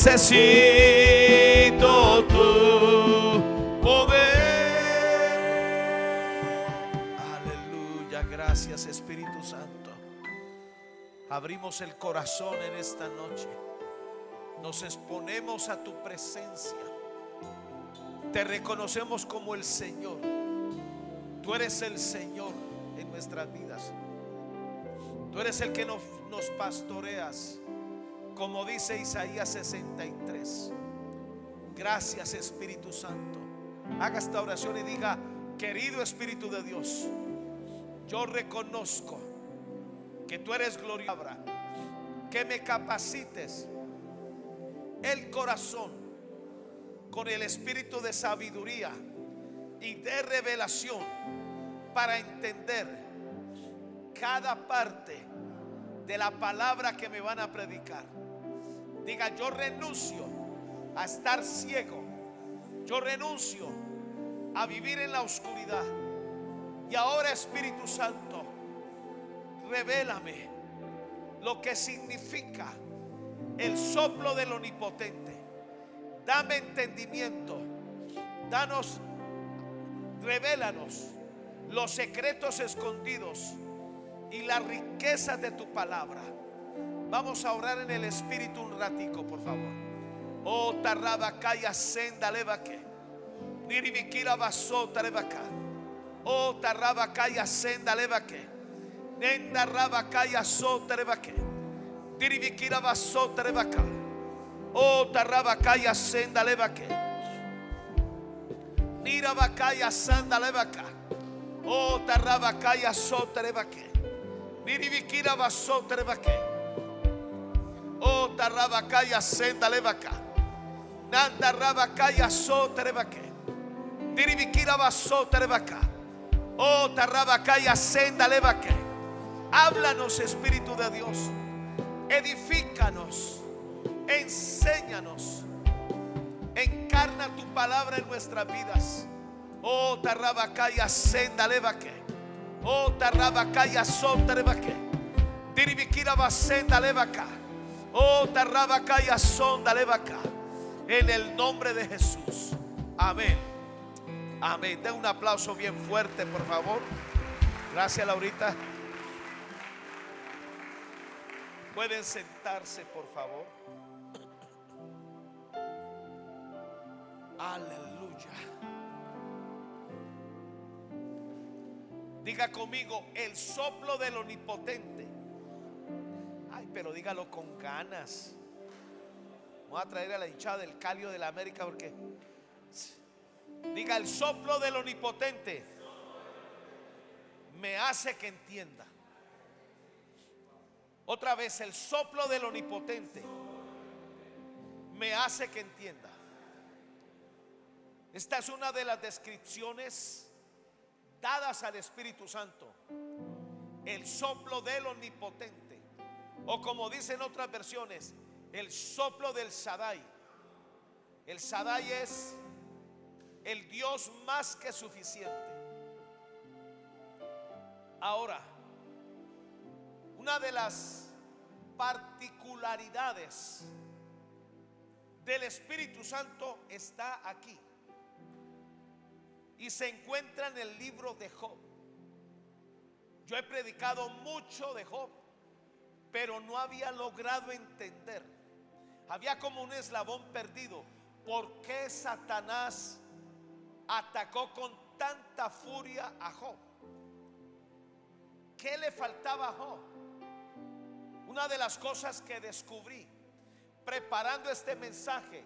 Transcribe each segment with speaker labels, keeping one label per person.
Speaker 1: necesito tu poder. Aleluya, gracias Espíritu Santo. Abrimos el corazón en esta noche. Nos exponemos a tu presencia. Te reconocemos como el Señor. Tú eres el Señor en nuestras vidas. Tú eres el que nos pastoreas, como dice Isaías 63. Gracias Espíritu Santo. Haga esta oración y diga: querido Espíritu de Dios, yo reconozco que tú eres glorioso, que me capacites el corazón con el espíritu de sabiduría y de revelación para entender cada parte de la palabra que me van a predicar. Diga: yo renuncio a estar ciego, yo renuncio a vivir en la oscuridad. Y ahora, Espíritu Santo, revélame lo que significa el soplo del Omnipotente. Dame entendimiento, revélanos los secretos escondidos y las riquezas de tu palabra. Vamos a orar en el Espíritu un ratico, por favor. Oh, tarrabacaya senda levaque, niribikira basota levaca. Oh, tarrabacaya senda levaque, nenda rabacaya sota levaque, niribikira basota levaca. Oh, tarrabacaya senda levaque, nirabacaya sanda levaca. Oh, tarrabacaya sota levaque, niribikira basota levaque. Oh, tarrabacaya senda levaca, nanda rabacaya sota levaque, niribikira basota levaca. Oh, tarrabacaya senda levaque. Háblanos, Espíritu de Dios. Edifícanos, enséñanos, encarna tu palabra en nuestras vidas. Oh, tarrabacaya senda levaque. Oh, tarrabacaya sota levaque, diribikira basenda levaca. Oh, tarrabacaya sonda levaca. En el nombre de Jesús. Amén. Amén. Den un aplauso bien fuerte, por favor. Gracias, Laurita. Pueden sentarse, por favor. Aleluya. Diga conmigo: el soplo del Omnipotente. Ay, pero dígalo con ganas. Voy a traer a la hinchada del Calio de la América, porque diga: el soplo del Omnipotente me hace que entienda. Otra vez: el soplo del Omnipotente me hace que entienda. Esta es una de las descripciones dadas al Espíritu Santo. El soplo del Omnipotente, o como dicen otras versiones, el soplo del Shaddai. El Shaddai es el Dios más que suficiente. Ahora, una de las particularidades del Espíritu Santo está aquí y se encuentra en el libro de Job. Yo he predicado mucho de Job, pero no había logrado entender. Había como un eslabón perdido. ¿Por qué Satanás atacó con tanta furia a Job? ¿Qué le faltaba a Job? Una de las cosas que descubrí preparando este mensaje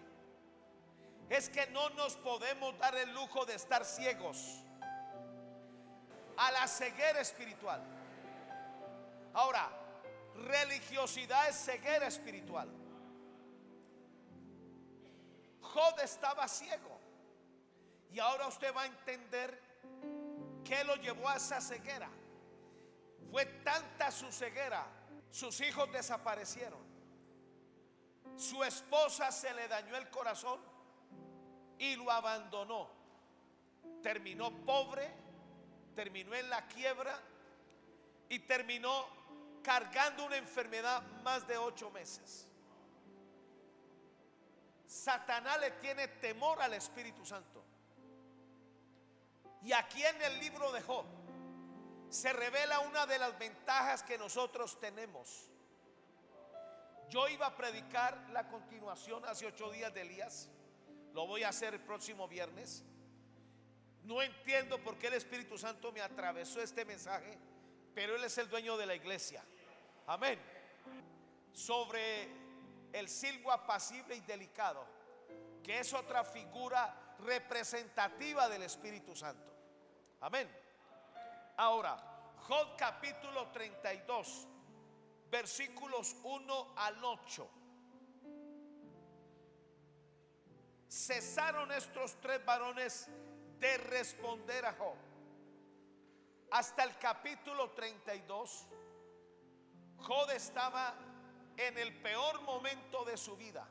Speaker 1: es que no nos podemos dar el lujo de estar ciegos a la ceguera espiritual. Ahora, religiosidad es ceguera espiritual. Job estaba ciego, y ahora usted va a entender qué lo llevó a esa ceguera. Fue tanta su ceguera, sus hijos desaparecieron, su esposa se le dañó el corazón y lo abandonó. Terminó pobre, terminó en la quiebra y terminó cargando una enfermedad más de 8 meses. Satanás le tiene temor al Espíritu Santo. Y aquí en el libro de Job se revela una de las ventajas que nosotros tenemos. Yo iba a predicar la continuación hace 8 días de Elías. Lo voy a hacer el próximo viernes. No entiendo por qué el Espíritu Santo me atravesó este mensaje, pero Él es el dueño de la iglesia. Amén. Sobre el silbo apacible y delicado, que es otra figura representativa del Espíritu Santo. Amén. Ahora, Job capítulo 32, versículos 1 al 8. Cesaron estos 3 varones de responder a Job. Hasta el capítulo 32, Job estaba en el peor momento de su vida,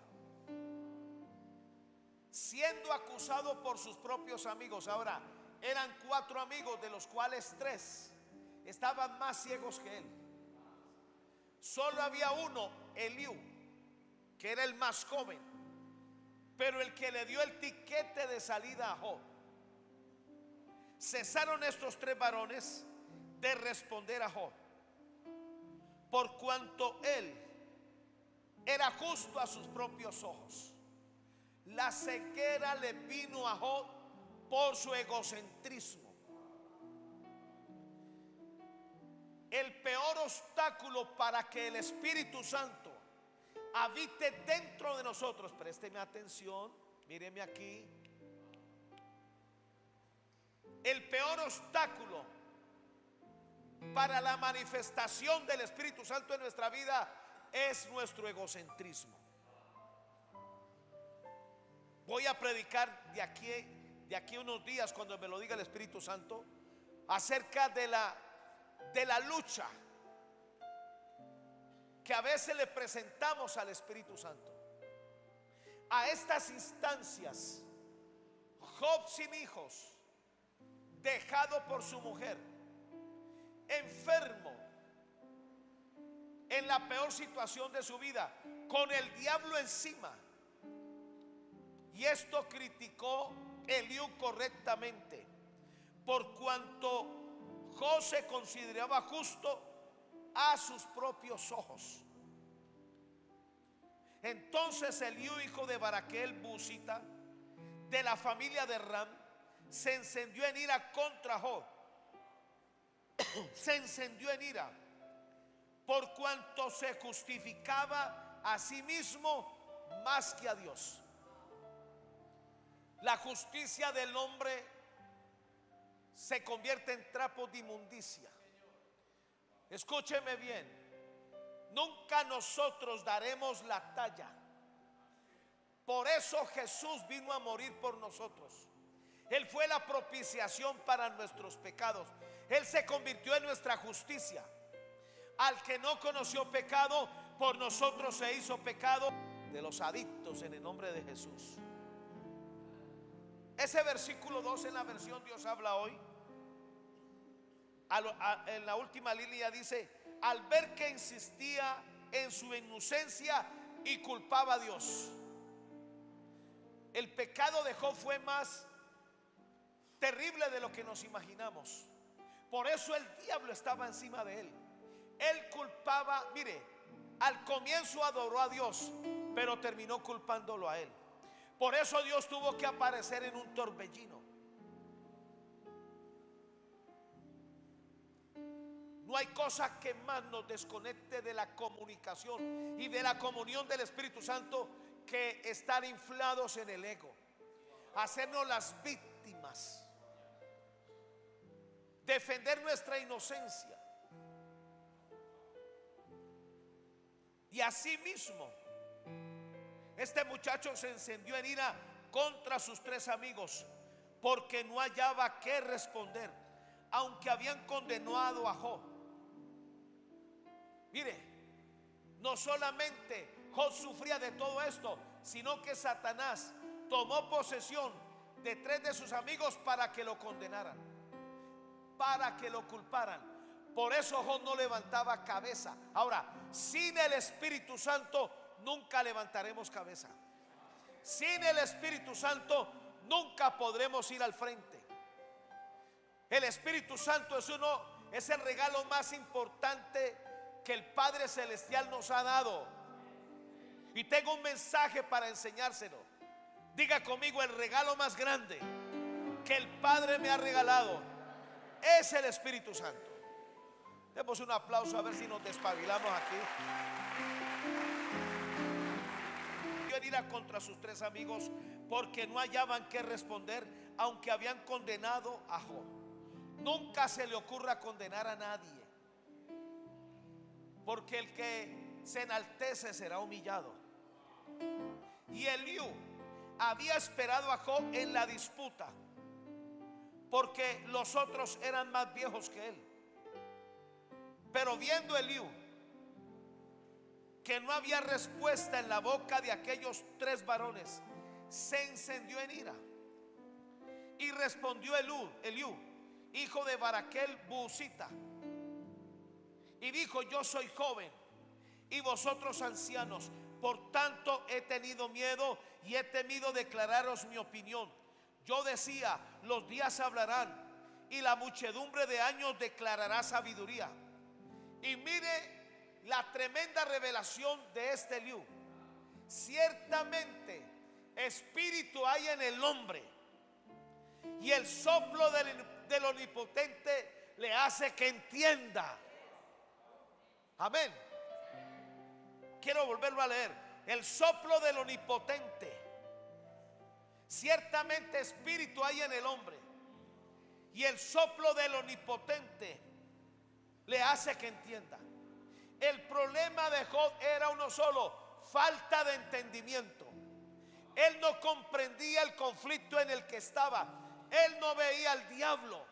Speaker 1: siendo acusado por sus propios amigos. Ahora, eran 4 amigos, de los cuales 3 estaban más ciegos que él. Solo había uno, Eliú, que era el más joven, pero el que le dio el tiquete de salida a Job. Cesaron estos 3 varones de responder a Job, por cuanto él era justo a sus propios ojos. La ceguera le vino a Job por su egocentrismo. El peor obstáculo para que el Espíritu Santo habite dentro de nosotros, présteme atención, míreme aquí. El peor obstáculo para la manifestación del Espíritu Santo en nuestra vida es nuestro egocentrismo. Voy a predicar de aquí a unos días, cuando me lo diga el Espíritu Santo, acerca de la lucha que a veces le presentamos al Espíritu Santo. A estas instancias, Job sin hijos, dejado por su mujer, enfermo, en la peor situación de su vida, con el diablo encima. Y esto criticó Eliú correctamente, por cuanto Job se consideraba justo a sus propios ojos. Entonces Eliú, hijo de Baraquel Busita, de la familia de Ram, se encendió en ira contra Job. Se encendió en ira por cuanto se justificaba a sí mismo más que a Dios. La justicia del hombre se convierte en trapos de inmundicia. Escúcheme bien, nunca nosotros daremos la talla. Por eso Jesús vino a morir por nosotros. Él fue la propiciación para nuestros pecados. Él se convirtió en nuestra justicia. Al que no conoció pecado, por nosotros se hizo pecado, de los adictos, en el nombre de Jesús. Ese versículo 2 en la versión Dios habla hoy, en la última línea dice: al ver que insistía en su inocencia y culpaba a Dios. El pecado de Job fue más terrible de lo que nos imaginamos. Por eso el diablo estaba encima de él. Él culpaba, mire, al comienzo adoró a Dios, pero terminó culpándolo a él. Por eso Dios tuvo que aparecer en un torbellino. No hay cosa que más nos desconecte de la comunicación y de la comunión del Espíritu Santo que estar inflados en el ego, hacernos las víctimas, defender nuestra inocencia. Y así mismo este muchacho se encendió en ira contra sus 3 amigos, porque no hallaba qué responder, aunque habían condenado a Job. Mire, no solamente Job sufría de todo esto, sino que Satanás tomó posesión de 3 de sus amigos para que lo condenaran, para que lo culparan. Por eso Job no levantaba cabeza. Ahora, sin el Espíritu Santo nunca levantaremos cabeza. Sin el Espíritu Santo nunca podremos ir al frente. El Espíritu Santo es el regalo más importante que el Padre Celestial nos ha dado. Y tengo un mensaje para enseñárselo. Diga conmigo: el regalo más grande que el Padre me ha regalado es el Espíritu Santo. Demos un aplauso a ver si nos despabilamos aquí. Ir contra sus 3 amigos porque no hallaban qué responder, aunque habían condenado a Job. Nunca se le ocurra condenar a nadie, porque el que se enaltece será humillado. Y Eliú había esperado a Job en la disputa, porque los otros eran más viejos que él. Pero viendo Eliú que no había respuesta en la boca de aquellos 3 varones, se encendió en ira. Y respondió Eliú, hijo de Baraquel Buusita, y dijo: yo soy joven y vosotros ancianos, por tanto he tenido miedo y he temido declararos mi opinión. Yo decía: los días hablarán y la muchedumbre de años declarará sabiduría. Y mire la tremenda revelación de este Eliú. Ciertamente espíritu hay en el hombre, y el soplo del omnipotente le hace que entienda. Amén. Quiero volverlo a leer. El soplo del omnipotente. Ciertamente espíritu hay en el hombre, y el soplo del omnipotente le hace que entienda. El problema de Job era uno solo: falta de entendimiento. Él no comprendía el conflicto en el que estaba. Él no veía al diablo.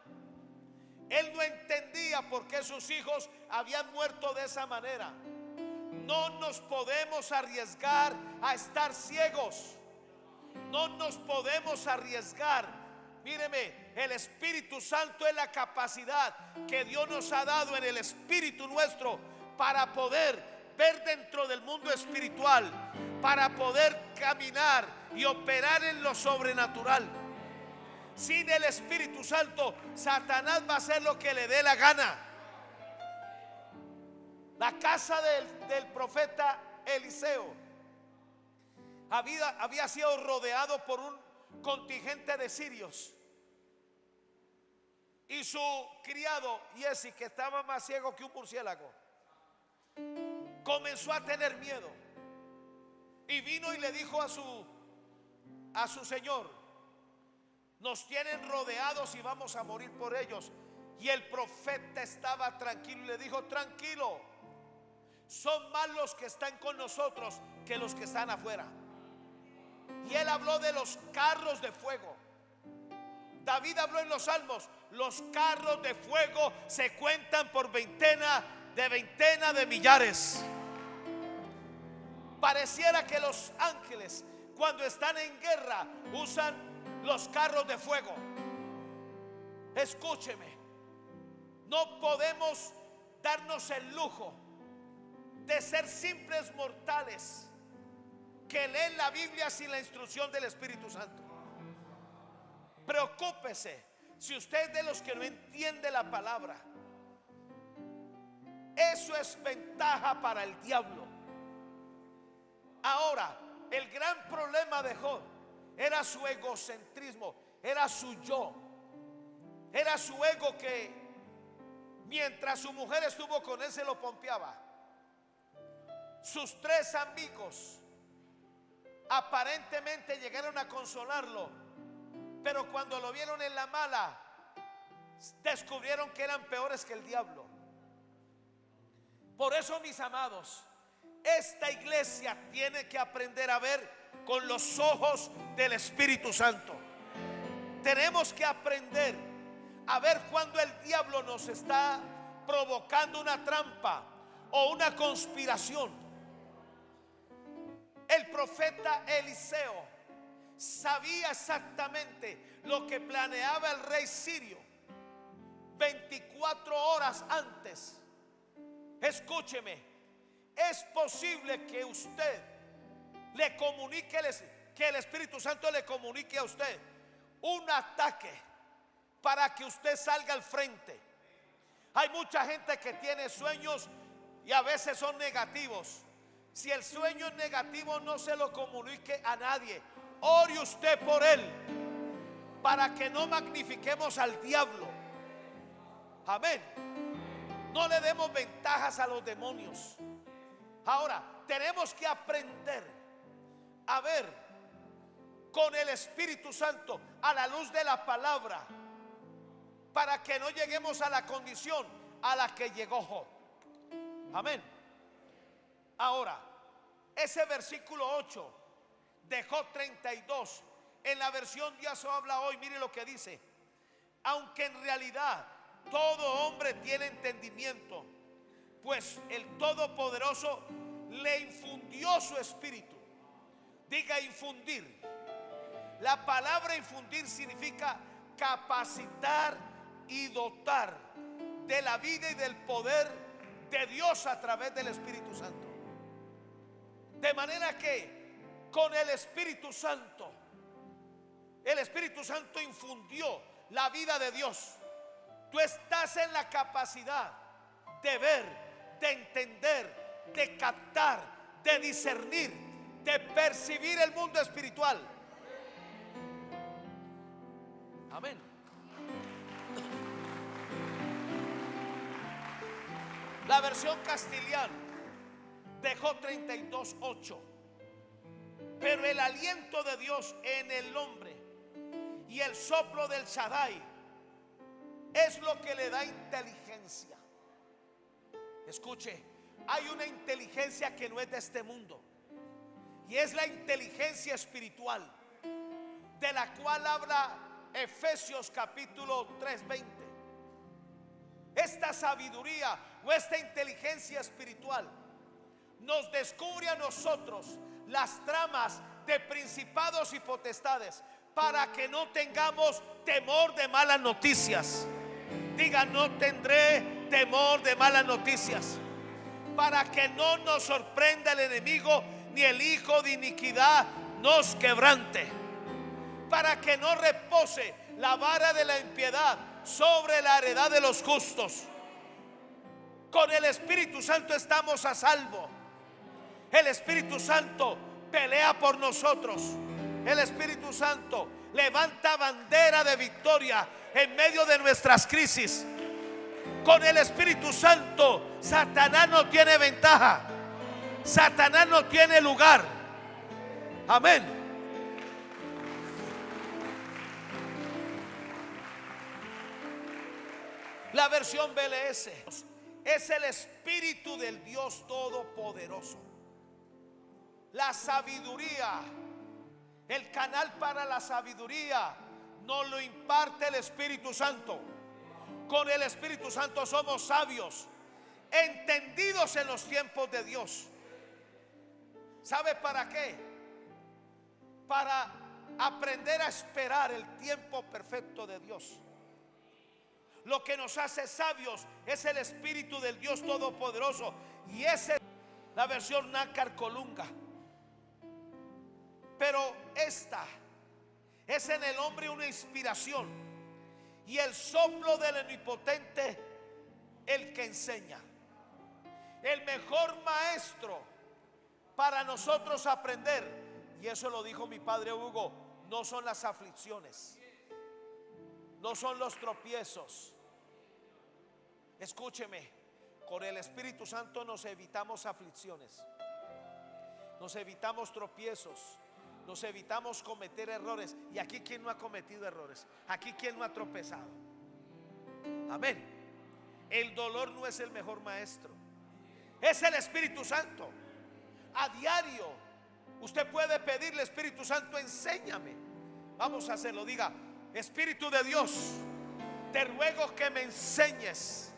Speaker 1: Él no entendía por qué sus hijos habían muerto de esa manera. No nos podemos arriesgar a estar ciegos. No nos podemos arriesgar. Míreme, el Espíritu Santo es la capacidad que Dios nos ha dado en el espíritu nuestro para poder ver dentro del mundo espiritual, para poder caminar y operar en lo sobrenatural. Sin el Espíritu Santo, Satanás va a hacer lo que le dé la gana. La casa del profeta Eliseo había sido rodeado por un contingente de sirios, y su criado Giezi, que estaba más ciego que un murciélago, comenzó a tener miedo y vino y le dijo a su señor: nos tienen rodeados y vamos a morir por ellos. Y el profeta estaba tranquilo y le dijo: tranquilo, son más los que están con nosotros que los que están afuera. Y él habló de los carros de fuego. David habló en los salmos: los carros de fuego se cuentan por veintena de millares. Pareciera que los ángeles, cuando están en guerra, usan los carros de fuego. Escúcheme, no podemos darnos el lujo de ser simples mortales que leen la Biblia sin la instrucción del Espíritu Santo. Preocúpese si usted es de los que no entiende la palabra. Eso es ventaja para el diablo. Ahora, el gran problema de Job era su egocentrismo, era su yo, era su ego, que mientras su mujer estuvo con él se lo pompeaba. Sus 3 amigos aparentemente llegaron a consolarlo, pero cuando lo vieron en la mala, descubrieron que eran peores que el diablo. Por eso, mis amados, esta iglesia tiene que aprender a ver con los ojos del Espíritu Santo. Tenemos que aprender a ver cuando el diablo nos está provocando una trampa o una conspiración. El profeta Eliseo sabía exactamente lo que planeaba el rey sirio 24 horas antes. Escúcheme, es posible que usted le comunique que el Espíritu Santo le comunique a usted un ataque para que usted salga al frente. Hay mucha gente que tiene sueños y a veces son negativos. Si el sueño es negativo, no se lo comunique a nadie. Ore usted por él, para que no magnifiquemos al diablo. Amén. No le demos ventajas a los demonios. Ahora, tenemos que aprender a ver con el Espíritu Santo a la luz de la palabra, para que no lleguemos a la condición a la que llegó Job. Amén. Ahora, ese versículo 8 de Job 32, en la versión Dios habla hoy, mire lo que dice: aunque en realidad todo hombre tiene entendimiento, pues el Todopoderoso le infundió su espíritu. Diga infundir. La palabra infundir significa capacitar y dotar de la vida y del poder de Dios a través del Espíritu Santo. De manera que con el Espíritu Santo infundió la vida de Dios. Tú estás en la capacidad de ver, de entender, de captar, de discernir, de percibir el mundo espiritual. Amén. La versión castellana de Job 32:8. Pero el aliento de Dios en el hombre y el soplo del Shaddai es lo que le da inteligencia. Escuche, hay una inteligencia que no es de este mundo, y es la inteligencia espiritual, de la cual habla Efesios capítulo 3:20. Esta sabiduría o esta inteligencia espiritual nos descubre a nosotros las tramas de principados y potestades, para que no tengamos temor de malas noticias. Diga: no tendré temor de malas noticias. Para que no nos sorprenda el enemigo, ni el hijo de iniquidad nos quebrante. Para que no repose la vara de la impiedad sobre la heredad de los justos. Con el Espíritu Santo estamos a salvo. El Espíritu Santo pelea por nosotros. El Espíritu Santo levanta bandera de victoria en medio de nuestras crisis. Con el Espíritu Santo, Satanás no tiene ventaja. Satanás no tiene lugar. Amén. La versión BLS es el Espíritu del Dios Todopoderoso. La sabiduría, el canal para la sabiduría, nos lo imparte el Espíritu Santo. Con el Espíritu Santo somos sabios, entendidos en los tiempos de Dios. ¿Sabe para qué? Para aprender a esperar el tiempo perfecto de Dios. Lo que nos hace sabios es el Espíritu del Dios Todopoderoso, y esa es la versión Nácar Colunga. Pero esta es en el hombre una inspiración y el soplo del Omnipotente el que enseña. El mejor maestro para nosotros aprender, y eso lo dijo mi padre Hugo, no son las aflicciones, no son los tropiezos. Escúcheme, con el Espíritu Santo nos evitamos aflicciones, nos evitamos tropiezos, nos evitamos cometer errores. Y aquí, ¿quién no ha cometido errores? Aquí, ¿quién no ha tropezado? Amén. El dolor no es el mejor maestro, es el Espíritu Santo. A diario usted puede pedirle: Espíritu Santo, enséñame. Vamos a hacerlo. Diga: Espíritu de Dios, te ruego que me enseñes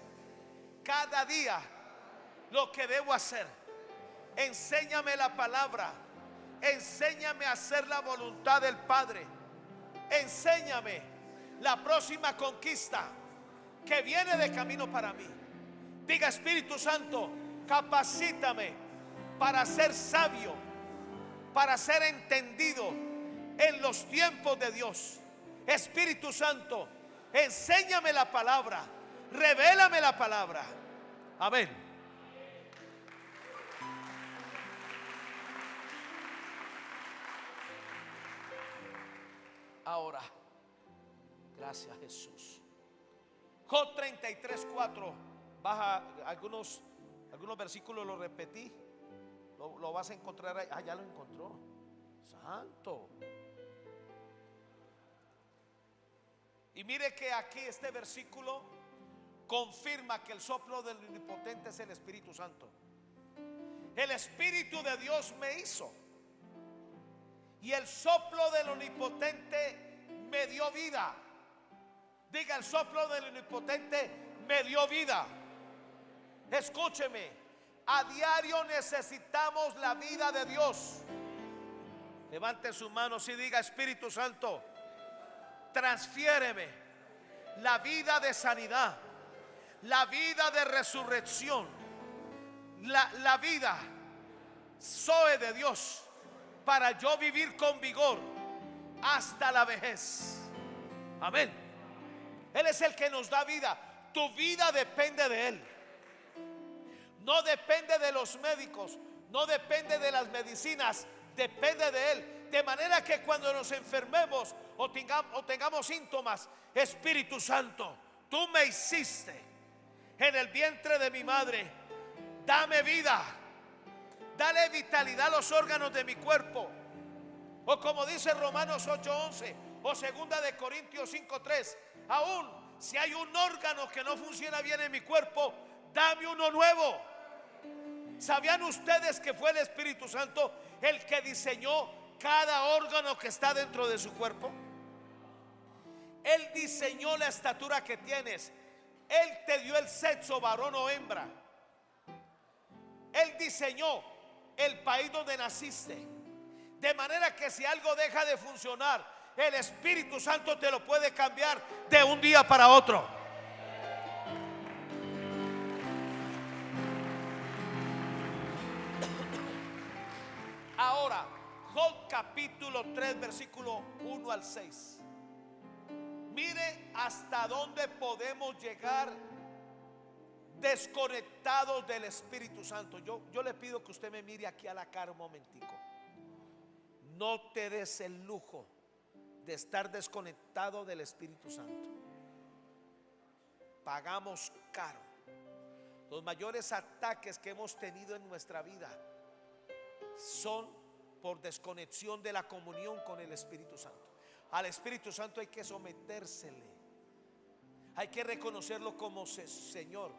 Speaker 1: cada día lo que debo hacer. Enséñame la palabra. Enséñame a hacer la voluntad del Padre. Enséñame la próxima conquista que viene de camino para mí. Diga: Espíritu Santo, capacítame para ser sabio, para ser entendido en los tiempos de Dios. Espíritu Santo, enséñame la palabra, revélame la palabra. Amén. Ahora, gracias Jesús. Job 33:4. Baja algunos versículos, lo repetí. Lo vas a encontrar ahí. Ah, ya lo encontró. Santo. Y mire que aquí este versículo confirma que el soplo del Omnipotente es el Espíritu Santo. El Espíritu de Dios me hizo, y el soplo del Omnipotente me dio vida. Diga, el soplo del Omnipotente me dio vida. Escúcheme, a diario necesitamos la vida de Dios. Levante sus manos y diga: Espíritu Santo, transfiéreme la vida de sanidad, la vida de resurrección, la vida Zoe de Dios, para yo vivir con vigor hasta la vejez. Amén. Él es el que nos da vida. Tu vida depende de Él. No depende de los médicos, no depende de las medicinas, depende de Él. De manera que cuando nos enfermemos o tengamos síntomas, Espíritu Santo, tú me hiciste en el vientre de mi madre, dame vida, dale vitalidad a los órganos de mi cuerpo. O como dice Romanos 8:11 o segunda de Corintios 5:3, aún si hay un órgano que no funciona bien en mi cuerpo, dame uno nuevo. ¿Sabían ustedes que fue el Espíritu Santo el que diseñó cada órgano que está dentro de su cuerpo? Él diseñó la estatura que tienes. Él te dio el sexo, varón o hembra. Él diseñó el país donde naciste. De manera que si algo deja de funcionar, el Espíritu Santo te lo puede cambiar de un día para otro. Ahora, Job capítulo 3, versículo 1 al 6. Mire hasta dónde podemos llegar desconectados del Espíritu Santo. Yo le pido que usted me mire aquí a la cara un momentico. No te des el lujo de estar desconectado del Espíritu Santo. Pagamos caro. Los mayores ataques que hemos tenido en nuestra vida son por desconexión de la comunión con el Espíritu Santo. Al Espíritu Santo hay que sometérsele, hay que reconocerlo como Señor.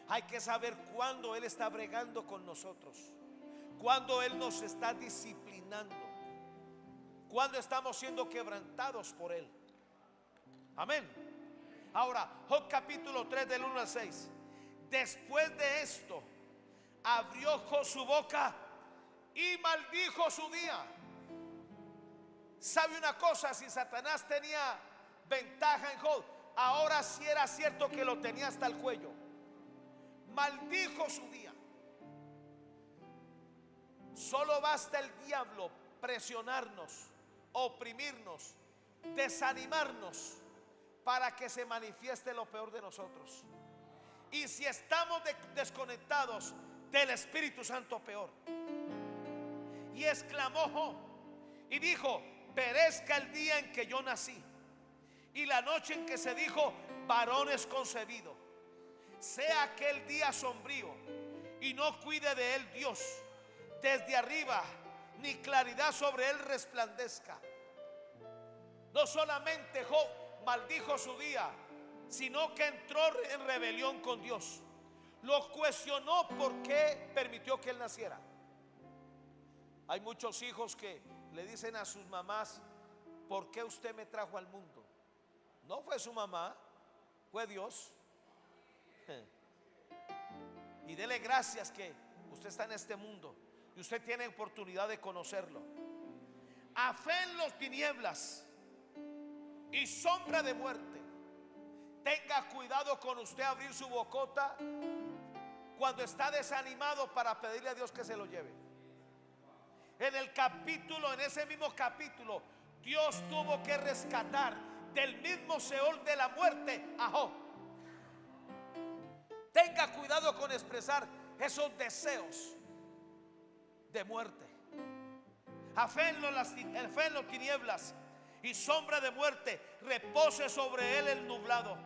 Speaker 1: Hay que saber cuándo Él está bregando con nosotros, cuándo Él nos está disciplinando, cuándo estamos siendo quebrantados por Él. Amén. Ahora, Job capítulo 3 del 1 al 6. Después de esto, abrió Job su boca y maldijo su día. ¿Sabe una cosa? Si Satanás tenía ventaja en Job, ahora sí era cierto que lo tenía hasta el cuello. Maldijo su día. Solo basta el diablo presionarnos, oprimirnos, desanimarnos para que se manifieste lo peor de nosotros. Y si estamos desconectados del Espíritu Santo, peor. Y exclamó Job y dijo: perezca el día en que yo nací y la noche en que se dijo varón es concebido. Sea aquel día sombrío y no cuide de él Dios desde arriba, ni claridad sobre él resplandezca. No solamente Job maldijo su día, sino que entró en rebelión con Dios. Lo cuestionó por qué permitió que él naciera. Hay muchos hijos que le dicen a sus mamás: ¿por qué usted me trajo al mundo? No fue su mamá, fue Dios. Y dele gracias que usted está en este mundo y usted tiene oportunidad de conocerlo. A fe en las tinieblas y sombra de muerte, tenga cuidado con usted abrir su bocota cuando está desanimado para pedirle a Dios que se lo lleve. en ese mismo capítulo, Dios tuvo que rescatar del mismo Seol de la muerte a Job. Tenga cuidado con expresar esos deseos de muerte. Afénlo en las tinieblas y sombra de muerte, repose sobre él el nublado.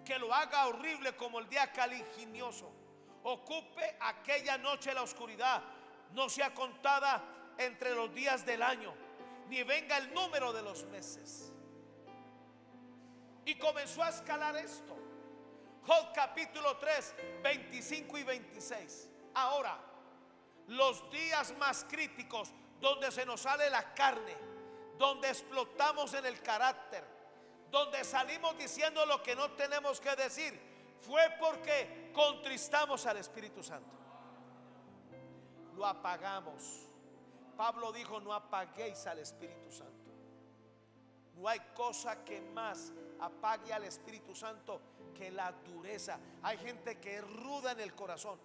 Speaker 1: Que lo haga horrible como el día caliginoso. Ocupe aquella noche la oscuridad, no sea contada entre los días del año, ni venga el número de los meses. Y comenzó a escalar esto. Job capítulo 3, 25 y 26. Ahora, los días más críticos, donde se nos sale la carne, donde explotamos en el carácter, donde salimos diciendo lo que no tenemos que decir, fue porque contristamos al Espíritu Santo. Lo apagamos. Pablo dijo: no apaguéis al Espíritu Santo. No hay cosa que más apague al Espíritu Santo que la dureza. Hay gente que es ruda en el corazón.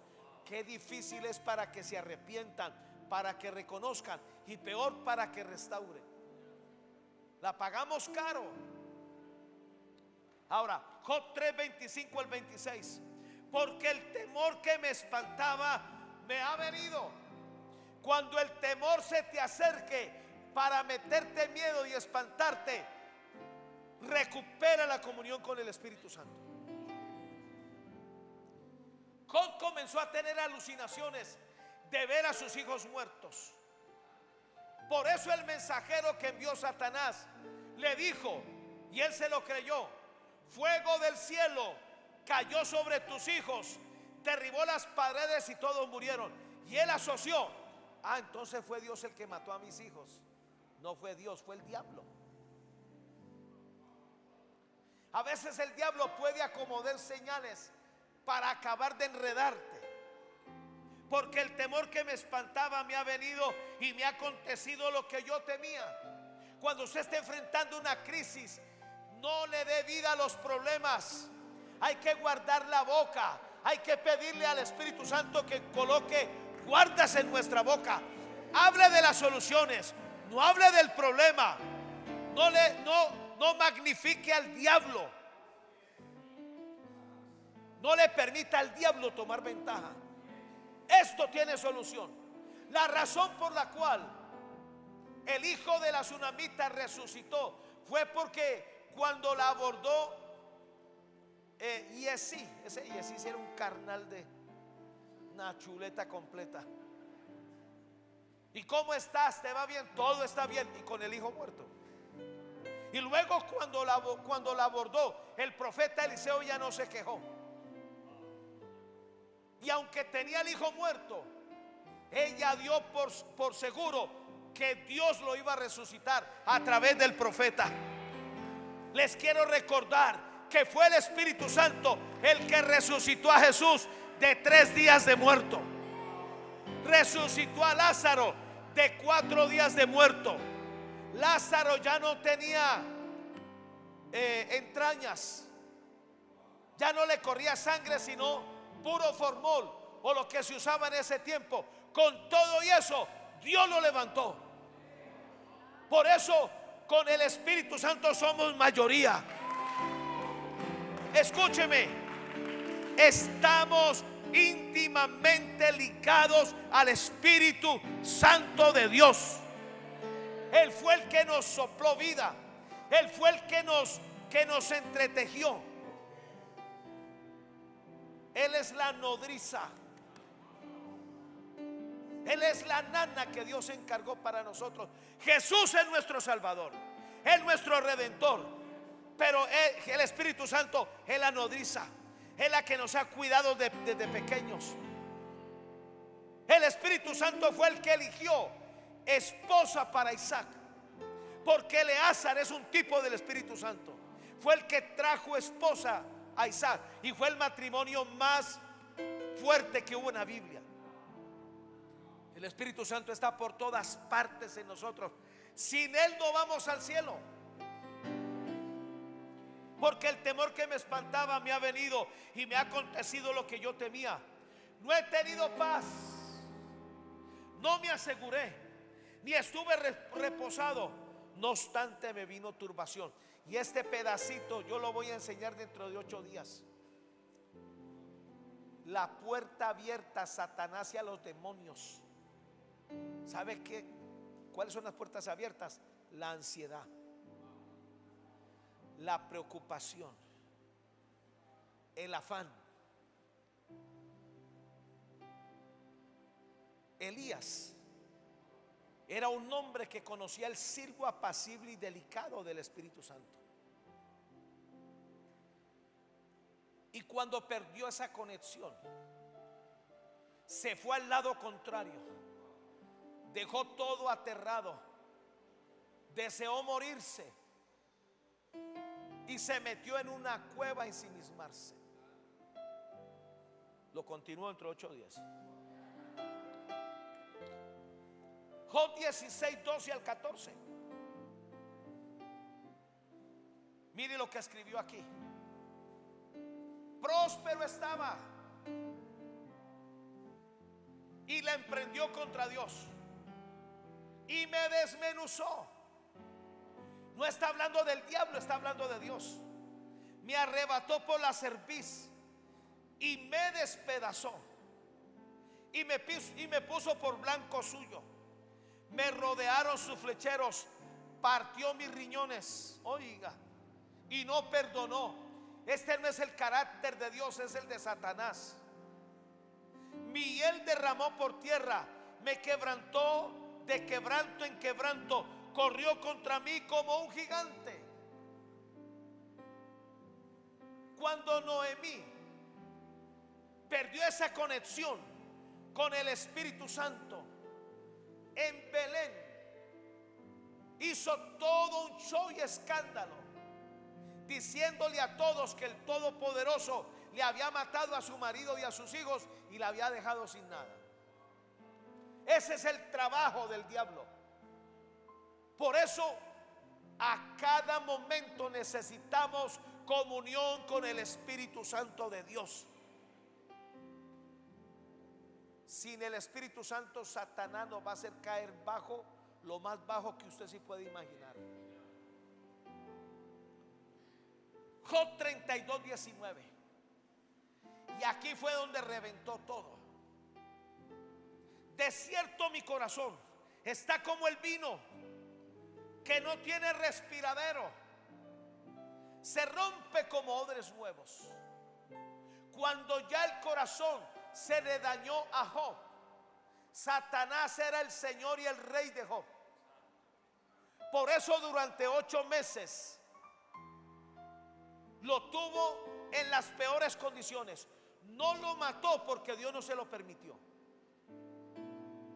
Speaker 1: Qué difícil es para que se arrepientan, para que reconozcan, y peor, para que restauren. La pagamos caro. Ahora, Job 3, 25 al 26. Porque el temor que me espantaba me ha venido. Cuando el temor se te acerque para meterte miedo y espantarte, recupera la comunión con el Espíritu Santo. Job comenzó a tener alucinaciones de ver a sus hijos muertos. Por eso el mensajero que envió Satanás le dijo, y él se lo creyó: fuego del cielo cayó sobre tus hijos, derribó las paredes y todos murieron. Y él asoció: entonces fue Dios el que mató a mis hijos. No fue Dios, fue el diablo. A veces el diablo puede acomodar señales para acabar de enredarte. Porque el temor que me espantaba me ha venido y me ha acontecido lo que yo temía. Cuando usted está enfrentando una crisis, no le dé vida a los problemas. Hay que guardar la boca. Hay que pedirle al Espíritu Santo que coloque guardas en nuestra boca. Hable de las soluciones, no hable del problema. No magnifique al diablo. No le permita al diablo tomar ventaja. Esto tiene solución. La razón por la cual el hijo de la tsunamita resucitó fue porque cuando la abordó Yesí, ese Yesí era un carnal de una chuleta completa. ¿Y cómo estás? ¿Te va bien? Todo está bien. Y con el hijo muerto. Y luego cuando la abordó, el profeta Eliseo ya no se quejó. Y aunque tenía el hijo muerto, ella dio por seguro que Dios lo iba a resucitar a través del profeta. Les quiero recordar que fue el Espíritu Santo el que resucitó a Jesús de 3 días de muerto. Resucitó a Lázaro de 4 días de muerto. Lázaro ya no tenía entrañas, ya no le corría sangre, sino puro formol, o lo que se usaba en ese tiempo. Con todo y eso, Dios lo levantó. Por eso con el Espíritu Santo somos mayoría. Escúcheme, estamos íntimamente ligados al Espíritu Santo de Dios. Él fue el que nos sopló vida. Él fue el que nos entretejió. Él es la nodriza. Él es la nana que Dios encargó para nosotros. Jesús es nuestro Salvador, es nuestro Redentor. Pero el Espíritu Santo es la nodriza, es la que nos ha cuidado desde pequeños. El Espíritu Santo fue el que eligió esposa para Isaac, porque Eleazar es un tipo del Espíritu Santo. Fue el que trajo esposa a Isaac y fue el matrimonio más fuerte que hubo en la Biblia. El Espíritu Santo está por todas partes en nosotros. Sin Él no vamos al cielo. Porque el temor que me espantaba me ha venido y me ha acontecido lo que yo temía. No he tenido paz, no me aseguré, ni estuve reposado. No obstante me vino turbación. Y este pedacito yo lo voy a enseñar dentro de 8 días. La puerta abierta a Satanás y a los demonios. ¿Sabe qué? ¿Cuáles son las puertas abiertas? La ansiedad, la preocupación, el afán. Elías era un hombre que conocía el silbo apacible y delicado del Espíritu Santo. Y cuando perdió esa conexión, se fue al lado contrario, dejó todo aterrado, deseó morirse y se metió en una cueva a ensimismarse. Lo continuó entre 8 días. Job 16, 12 al 14. Mire lo que escribió aquí. Próspero estaba y la emprendió contra Dios y me desmenuzó. No está hablando del diablo, está hablando de Dios. Me arrebató por la cerviz y me despedazó y me puso por blanco suyo. Me rodearon sus flecheros, partió mis riñones, oiga, y no perdonó. Este no es el carácter de Dios, es el de Satanás. Mi hiel derramó por tierra, me quebrantó de quebranto en quebranto, corrió contra mí como un gigante. Cuando Noemí perdió esa conexión con el Espíritu Santo, en Belén hizo todo un show y escándalo, diciéndole a todos que el Todopoderoso le había matado a su marido y a sus hijos y la había dejado sin nada. Ese es el trabajo del diablo. Por eso a cada momento necesitamos comunión con el Espíritu Santo de Dios. Sin el Espíritu Santo, Satanás nos va a hacer caer bajo lo más bajo que usted sí puede imaginar. Job 32, 19. Y aquí fue donde reventó todo. Desierto mi corazón, está como el vino que no tiene respiradero, se rompe como odres nuevos. Cuando ya el corazón se le dañó a Job, Satanás era el Señor y el rey de Job. Por eso durante 8 meses lo tuvo en las peores condiciones. No lo mató porque Dios no se lo permitió.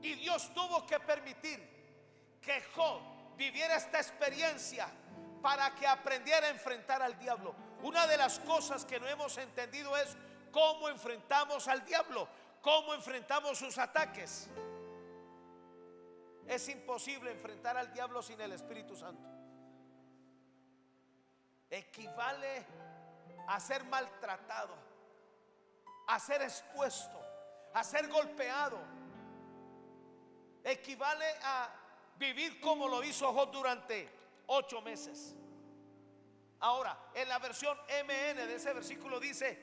Speaker 1: Y Dios tuvo que permitir que Job viviera esta experiencia para que aprendiera a enfrentar al diablo. Una de las cosas que no hemos entendido es cómo enfrentamos al diablo, cómo enfrentamos sus ataques. Es imposible enfrentar al diablo sin el Espíritu Santo. Equivale a ser maltratado, a ser expuesto, a ser golpeado. Equivale a vivir como lo hizo Job durante 8 meses. Ahora, en la versión MN de ese versículo dice: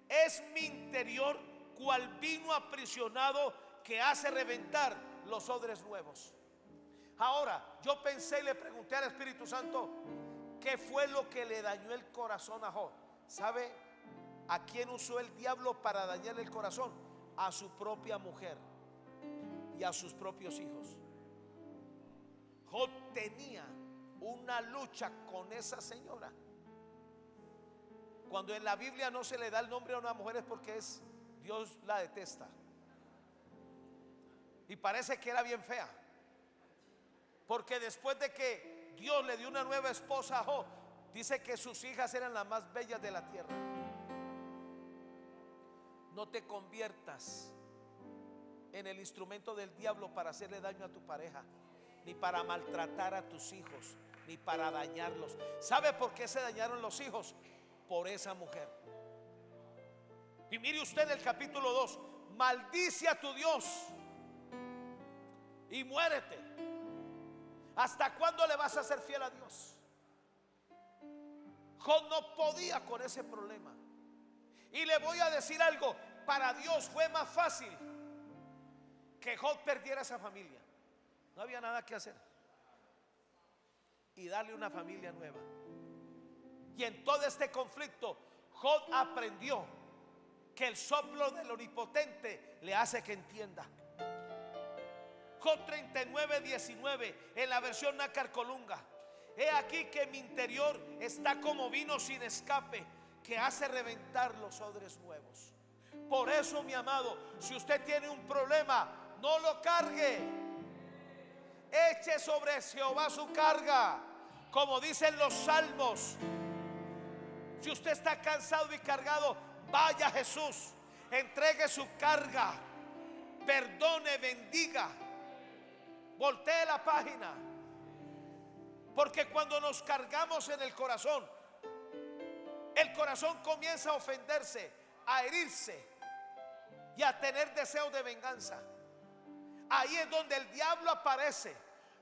Speaker 1: es mi interior cual vino aprisionado que hace reventar los odres nuevos. Ahora, yo pensé y le pregunté al Espíritu Santo, ¿qué fue lo que le dañó el corazón a Job? ¿Sabe a quién usó el diablo para dañarle el corazón? A su propia mujer y a sus propios hijos. Job tenía una lucha con esa señora. Cuando en la Biblia no se le da el nombre a una mujer es porque Dios la detesta. Y parece que era bien fea, porque después de que Dios le dio una nueva esposa a Job, dice que sus hijas eran las más bellas de la tierra. No te conviertas en el instrumento del diablo para hacerle daño a tu pareja, ni para maltratar a tus hijos, ni para dañarlos. ¿Sabe por qué se dañaron los hijos? Por esa mujer. Y mire usted el capítulo 2: maldice a tu Dios y muérete. ¿Hasta cuándo le vas a ser fiel a Dios? Job no podía con ese problema. Y le voy a decir algo, para Dios fue más fácil que Job perdiera esa familia. No había nada que hacer. Y darle una familia nueva. Y en todo este conflicto, Job aprendió que el soplo del Omnipotente le hace que entienda. Job 39:19 en la versión Nácar Colunga: he aquí que mi interior está como vino sin escape, que hace reventar los odres nuevos. Por eso, mi amado, si usted tiene un problema, no lo cargue. Eche sobre Jehová su carga, como dicen los salmos. Si usted está cansado y cargado, vaya a Jesús, entregue su carga, perdone, bendiga, voltee la página. Porque cuando nos cargamos en el corazón comienza a ofenderse, a herirse y a tener deseos de venganza. Ahí es donde el diablo aparece,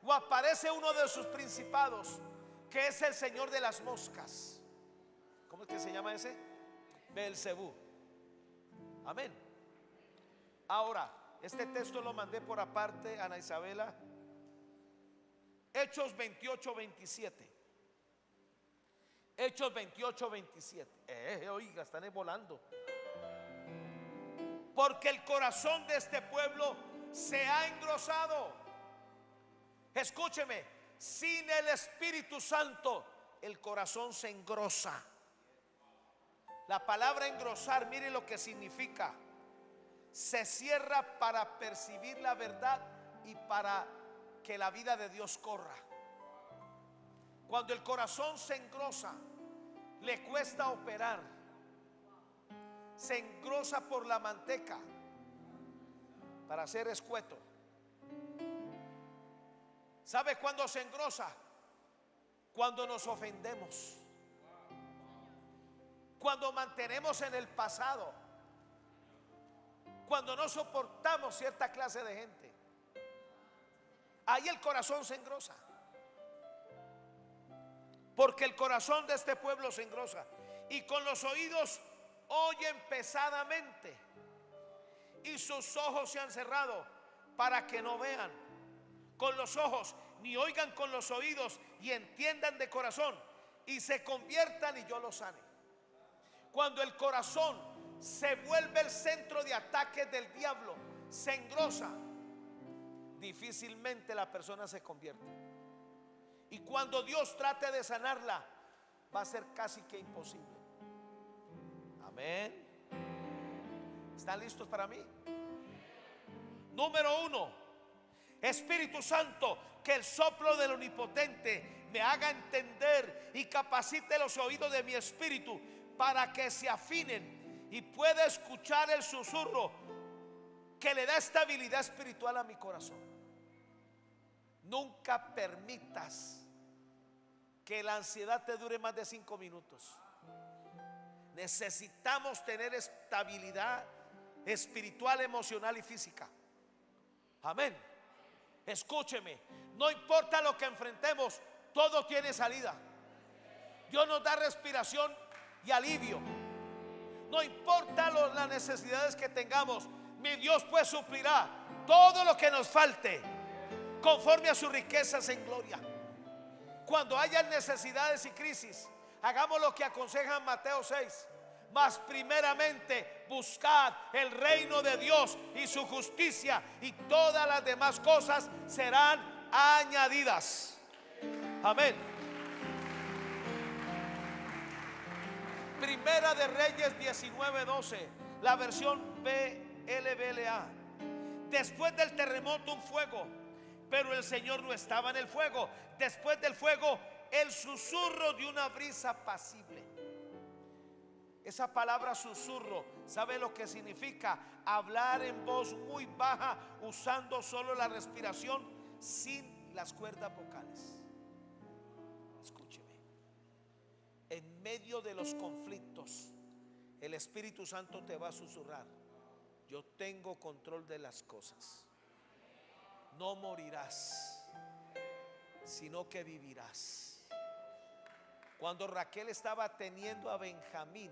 Speaker 1: o aparece uno de sus principados, que es el señor de las moscas. ¿Cómo es que se llama ese? Beelzebú. Amén. Ahora, este texto lo mandé por aparte a Ana Isabela. Hechos 28:27. Hechos 28:27. Oiga, están volando. Porque el corazón de este pueblo se ha engrosado. Escúcheme, sin el Espíritu Santo el corazón se engrosa. La palabra engrosar, mire lo que significa. Se cierra para percibir la verdad y para que la vida de Dios corra. Cuando el corazón se engrosa, le cuesta operar. Se engrosa por la manteca para ser escueto. ¿Sabe cuándo se engrosa? Cuando nos ofendemos, cuando mantenemos en el pasado, cuando no soportamos cierta clase de gente. Ahí el corazón se engrosa. Porque el corazón de este pueblo se engrosa. Y con los oídos oyen pesadamente, y sus ojos se han cerrado para que no vean con los ojos, ni oigan con los oídos, y entiendan de corazón, y se conviertan y yo los sane. Cuando el corazón se vuelve el centro de ataque del diablo, se engrosa, difícilmente la persona se convierte. Y cuando Dios trate de sanarla, va a ser casi que imposible. Amén. ¿Están listos para mí? Número 1, Espíritu Santo, que el soplo del Omnipotente me haga entender y capacite los oídos de mi espíritu para que se afinen y pueda escuchar el susurro que le da estabilidad espiritual a mi corazón. Nunca permitas que la ansiedad te dure más de 5 minutos. Necesitamos tener estabilidad espiritual, emocional y física. Amén. Escúcheme, no importa lo que enfrentemos, todo tiene salida. Dios nos da respiración y alivio. No importa las necesidades que tengamos, mi Dios pues suplirá todo lo que nos falte conforme a sus riquezas en gloria. Cuando haya necesidades y crisis, hagamos lo que aconseja Mateo 6. Mas primeramente buscad el reino de Dios y su justicia, y todas las demás cosas serán añadidas. Amén. Primera de Reyes 19:12, la versión BLBLA. Después del terremoto un fuego, pero el Señor no estaba en el fuego. Después del fuego, el susurro de una brisa apacible. Esa palabra susurro, ¿sabe lo que significa? Hablar en voz muy baja, usando solo la respiración, sin las cuerdas vocales. Escúcheme. En medio de los conflictos, el Espíritu Santo te va a susurrar: yo tengo control de las cosas. no morirás, sino que vivirás. Cuando Raquel estaba teniendo a Benjamín,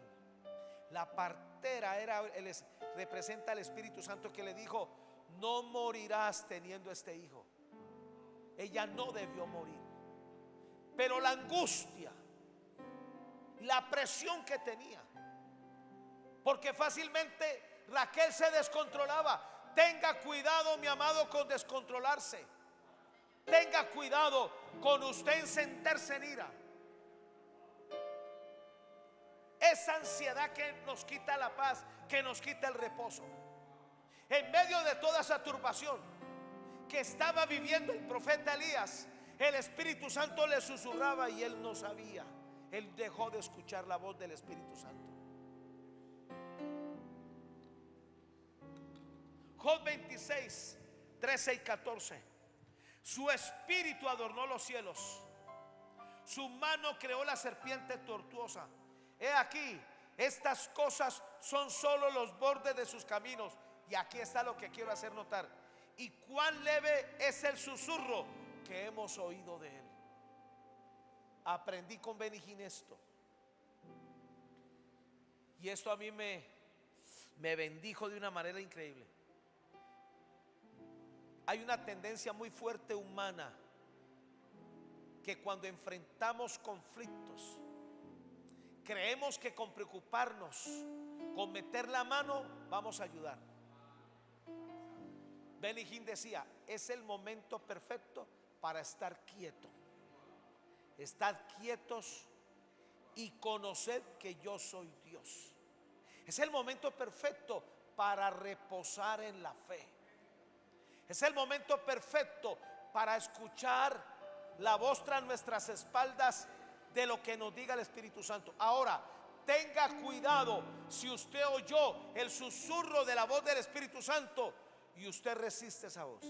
Speaker 1: la partera representa al Espíritu Santo que le dijo: no morirás teniendo este hijo. Ella no debió morir, pero la angustia, la presión que tenía, porque fácilmente Raquel se descontrolaba. Tenga cuidado, mi amado, con descontrolarse. Tenga cuidado con usted encenderse en ira. Esa ansiedad que nos quita la paz, que nos quita el reposo. En medio de toda esa turbación que estaba viviendo el profeta Elías, el Espíritu Santo le susurraba y él no sabía. Él dejó de escuchar la voz del Espíritu Santo. Job 26, 13 y 14. Su espíritu adornó los cielos, su mano creó la serpiente tortuosa. He aquí, estas cosas son solo los bordes de sus caminos. Y aquí está lo que quiero hacer notar. Y cuán leve es el susurro que hemos oído de él. Aprendí con Benny Hinn esto, y esto a mí me bendijo de una manera increíble. Hay una tendencia muy fuerte humana que cuando enfrentamos conflictos, creemos que con preocuparnos, con meter la mano, vamos a ayudar. Benny Hinn decía: es el momento perfecto para estar quieto. Estad quietos y conoced que yo soy Dios. Es el momento perfecto para reposar en la fe. Es el momento perfecto para escuchar la voz tras nuestras espaldas de lo que nos diga el Espíritu Santo. Ahora, tenga cuidado si usted oyó el susurro de la voz del Espíritu Santo y usted resiste esa voz.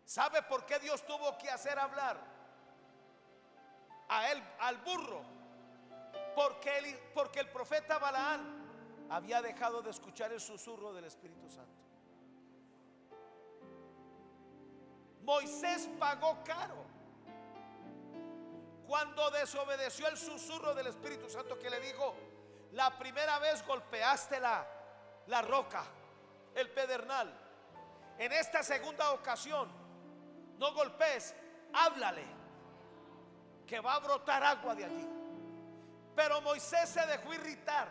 Speaker 1: ¿Sabe por qué Dios tuvo que hacer hablar a él, al burro? Porque el profeta Balaán había dejado de escuchar el susurro del Espíritu Santo. Moisés pagó caro cuando desobedeció el susurro del Espíritu Santo, que le dijo: la primera vez golpeaste la roca, el pedernal. En esta segunda ocasión no golpees, háblale, que va a brotar agua de allí. Pero Moisés se dejó irritar.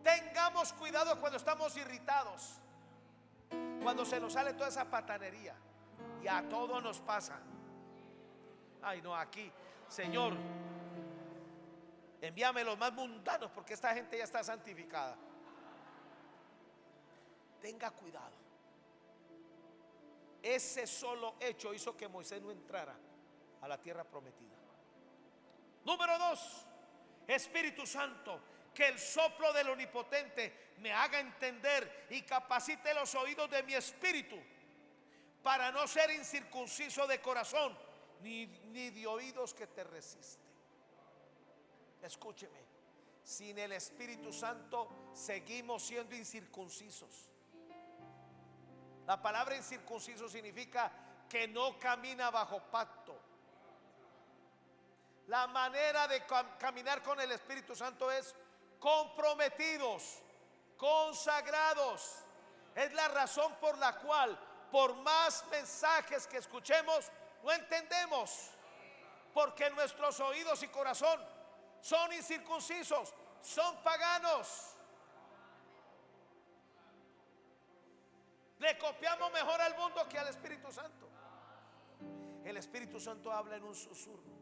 Speaker 1: Tengamos cuidado cuando estamos irritados, cuando se nos sale toda esa patanería. Y a todos nos pasa. Ay, no, aquí, Señor, envíame los más mundanos, porque esta gente ya está santificada. Tenga cuidado. Ese solo hecho hizo que Moisés no entrara a la tierra prometida. Número 2, Espíritu Santo, que el soplo del Omnipotente me haga entender y capacite los oídos de mi espíritu para no ser incircunciso de corazón, ni de oídos que te resisten. Escúcheme, sin el Espíritu Santo seguimos siendo incircuncisos. La palabra incircunciso significa que no camina bajo pacto. La manera de caminar con el Espíritu Santo es comprometidos, consagrados. Es la razón por la cual, por más mensajes que escuchemos, no entendemos, porque nuestros oídos y corazón son incircuncisos, son paganos. Le copiamos mejor al mundo que al Espíritu Santo. El Espíritu Santo habla en un susurro.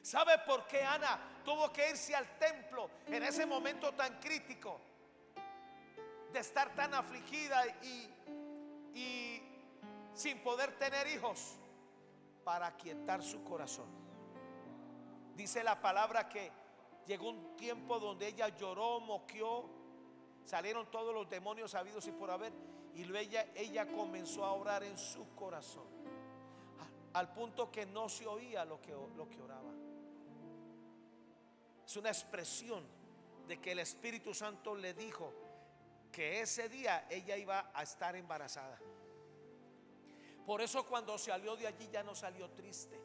Speaker 1: ¿Sabe por qué Ana tuvo que irse al templo en ese momento tan crítico de estar tan afligida y sin poder tener hijos? Para aquietar su corazón. Dice la palabra que llegó un tiempo donde ella lloró, moqueó, salieron todos los demonios habidos y por haber, y luego ella comenzó a orar en su corazón, al punto que no se oía lo que oraba. Es una expresión de que el Espíritu Santo le dijo: que ese día ella iba a estar embarazada. Por eso cuando salió de allí ya no salió triste,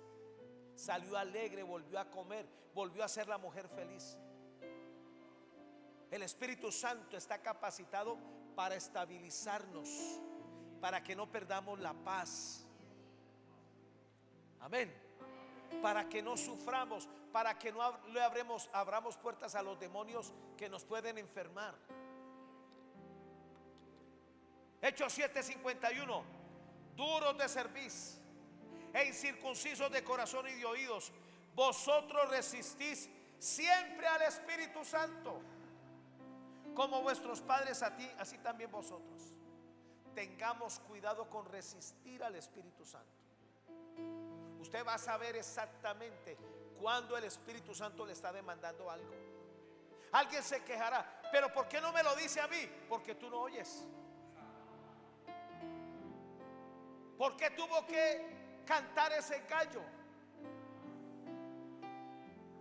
Speaker 1: salió alegre, volvió a comer, volvió a ser la mujer feliz. El Espíritu Santo está capacitado para estabilizarnos, para que no perdamos la paz. Amén. Para que no suframos, para que no le abramos puertas a los demonios que nos pueden enfermar. Hechos 7:51. Duros de cerviz e incircuncisos de corazón y de oídos, vosotros resistís siempre al Espíritu Santo, como vuestros padres a ti, así también vosotros. Tengamos cuidado con resistir al Espíritu Santo. Usted va a saber exactamente cuando el Espíritu Santo le está demandando algo. Alguien se quejará, pero ¿por qué no me lo dice a mí? Porque tú no oyes. ¿Por qué tuvo que cantar ese gallo?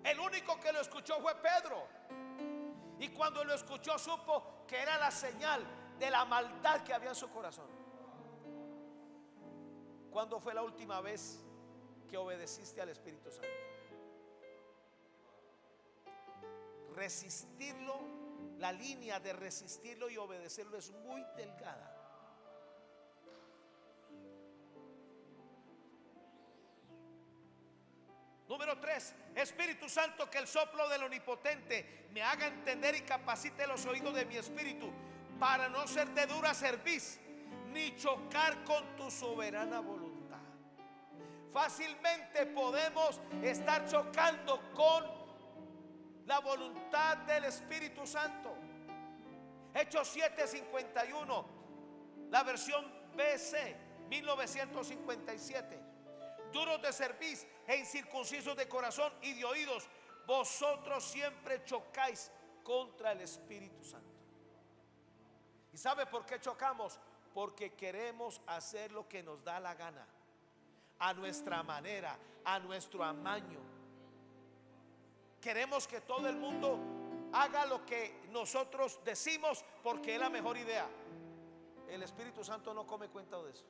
Speaker 1: El único que lo escuchó fue Pedro. Y cuando lo escuchó supo que era la señal de la maldad que había en su corazón. ¿Cuándo fue la última vez que obedeciste al Espíritu Santo? Resistirlo, la línea de resistirlo y obedecerlo es muy delgada. Número 3, Espíritu Santo, que el soplo del Omnipotente me haga entender y capacite los oídos de mi espíritu, para no ser de dura cerviz, ni chocar con tu soberana voluntad. Fácilmente podemos estar chocando con la voluntad del Espíritu Santo. Hechos 7:51, la versión BC 1957. Duros de cerviz e incircuncisos de corazón y de oídos, vosotros siempre chocáis contra el Espíritu Santo. ¿Y sabe por qué chocamos? Porque queremos hacer lo que nos da la gana, a nuestra manera, a nuestro amaño. Queremos que todo el mundo haga lo que nosotros decimos porque es la mejor idea. El Espíritu Santo no come cuenta de eso.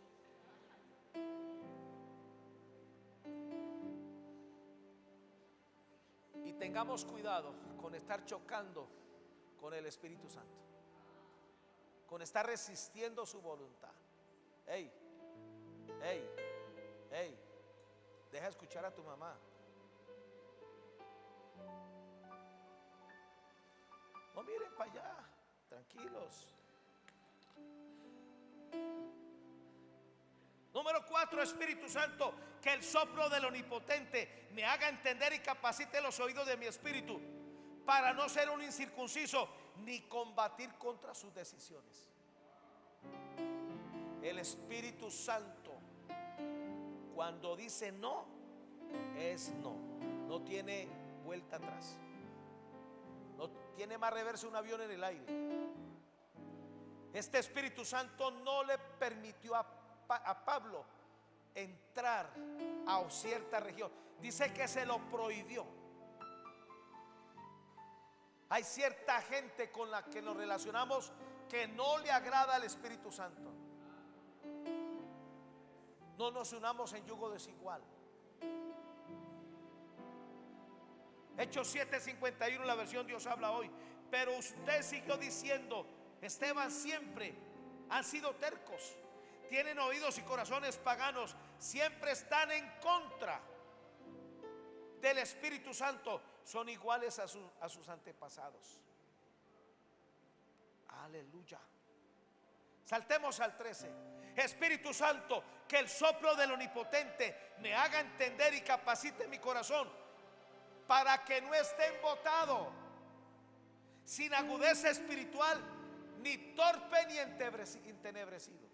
Speaker 1: Y tengamos cuidado con estar chocando con el Espíritu Santo, con estar resistiendo su voluntad. Hey, hey, hey, deja escuchar a tu mamá. No miren para allá, tranquilos. Número 4, Espíritu Santo, que el soplo del Omnipotente me haga entender y capacite los oídos de mi espíritu, para no ser un incircunciso ni combatir contra sus decisiones. El Espíritu Santo, cuando dice no, es no. No tiene vuelta atrás. No tiene más reversa un avión en el aire. Este Espíritu Santo no le permitió a Pablo entrar a cierta región. Dice que se lo prohibió. Hay cierta gente con la que nos relacionamos que no le agrada al Espíritu Santo. No nos unamos en yugo desigual. Hechos 7:51, la versión Dios habla hoy. Pero usted siguió diciendo: Esteban, siempre han sido tercos, tienen oídos y corazones paganos, siempre están en contra del Espíritu Santo, son iguales a sus antepasados. Aleluya. Saltemos al 13. Espíritu Santo, que el soplo del Omnipotente me haga entender y capacite mi corazón, para que no esté embotado, sin agudeza espiritual, ni torpe ni entenebrecido.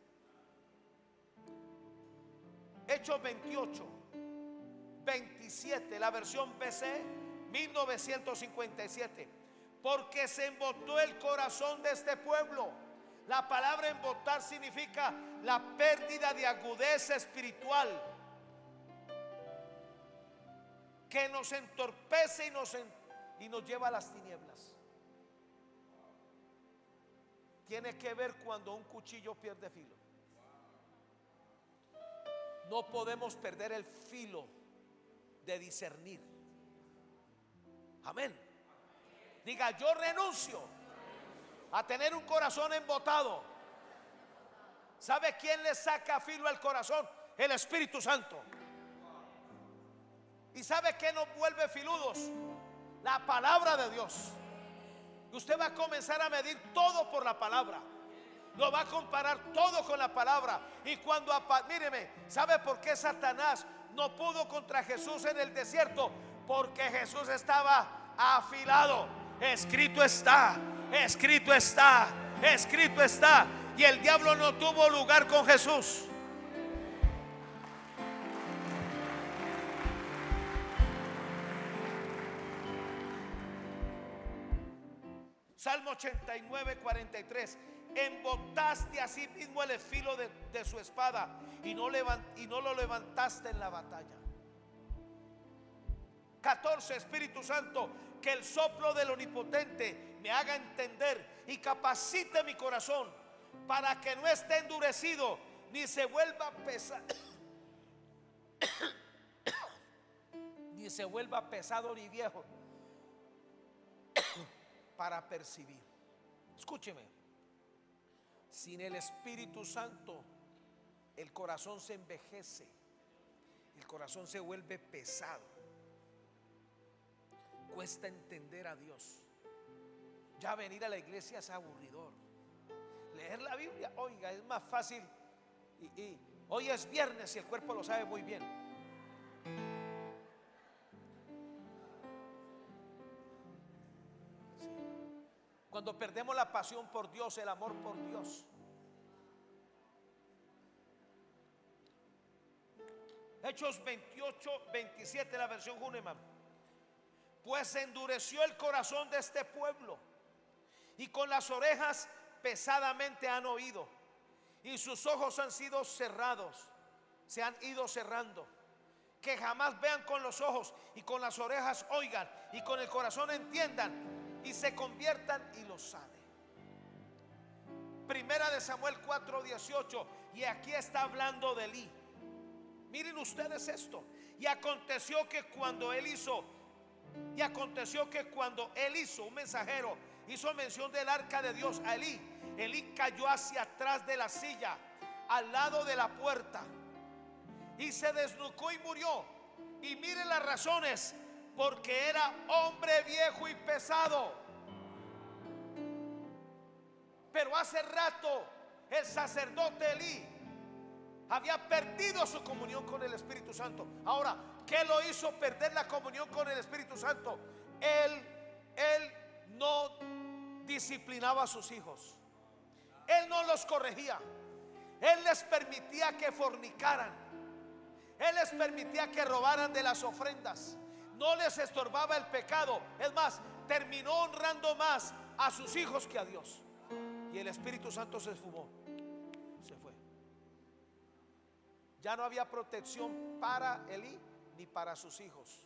Speaker 1: Hechos 28:27, la versión BC 1957. Porque se embotó el corazón de este pueblo. La palabra embotar significa la pérdida de agudeza espiritual, que nos entorpece y nos lleva a las tinieblas. tiene que ver cuando un cuchillo pierde filo. No podemos perder el filo de discernir. Amén. Diga: yo renuncio a tener un corazón embotado. ¿Sabe quién le saca filo al corazón? El Espíritu Santo. ¿Y sabe qué nos vuelve filudos? La palabra de Dios. Usted va a comenzar a medir todo por la palabra. Lo va a comparar todo con la palabra. Y cuando, míreme, ¿sabe por qué Satanás no pudo contra Jesús en el desierto? Porque Jesús estaba afilado. Escrito está, escrito está, escrito está. Y el diablo no tuvo lugar con Jesús. Salmo 89, 43. Embotaste a sí mismo el filo de su espada y no lo levantaste en la batalla. 14. Espíritu Santo, que el soplo del Omnipotente me haga entender y capacite mi corazón para que no esté endurecido ni se vuelva pesado ni se vuelva pesado ni viejo para percibir. Escúcheme, sin el Espíritu Santo el corazón se envejece, el corazón se vuelve pesado, cuesta entender a Dios. Ya venir a la iglesia es aburridor. Leer la Biblia, oiga, es más fácil. Y hoy es viernes y el cuerpo lo sabe muy bien. Sí. Cuando perdemos la pasión por Dios, el amor por Dios. Hechos 28, 27, la versión Huneman. Pues se endureció el corazón de este pueblo y con las orejas pesadamente han oído y sus ojos han sido cerrados, se han ido cerrando, que jamás vean con los ojos y con las orejas oigan y con el corazón entiendan y se conviertan y los sanen. Primera de Samuel 4, 18. Y aquí está hablando de Elí. Miren ustedes esto. Y aconteció que cuando él hizo, un mensajero hizo mención del arca de Dios a Elí, Elí cayó hacia atrás de la silla, al lado de la puerta, y se desnucó y murió. Y miren las razones: porque era hombre viejo y pesado. Pero hace rato el sacerdote Elí había perdido su comunión con el Espíritu Santo. Ahora, ¿qué lo hizo perder la comunión con el Espíritu Santo? Él no disciplinaba a sus hijos. Él no los corregía. Él les permitía que fornicaran. Él les permitía que robaran de las ofrendas. No les estorbaba el pecado. Es más, terminó honrando más a sus hijos que a Dios. Y el Espíritu Santo se esfumó, se fue. Ya no había protección para Elí ni para sus hijos.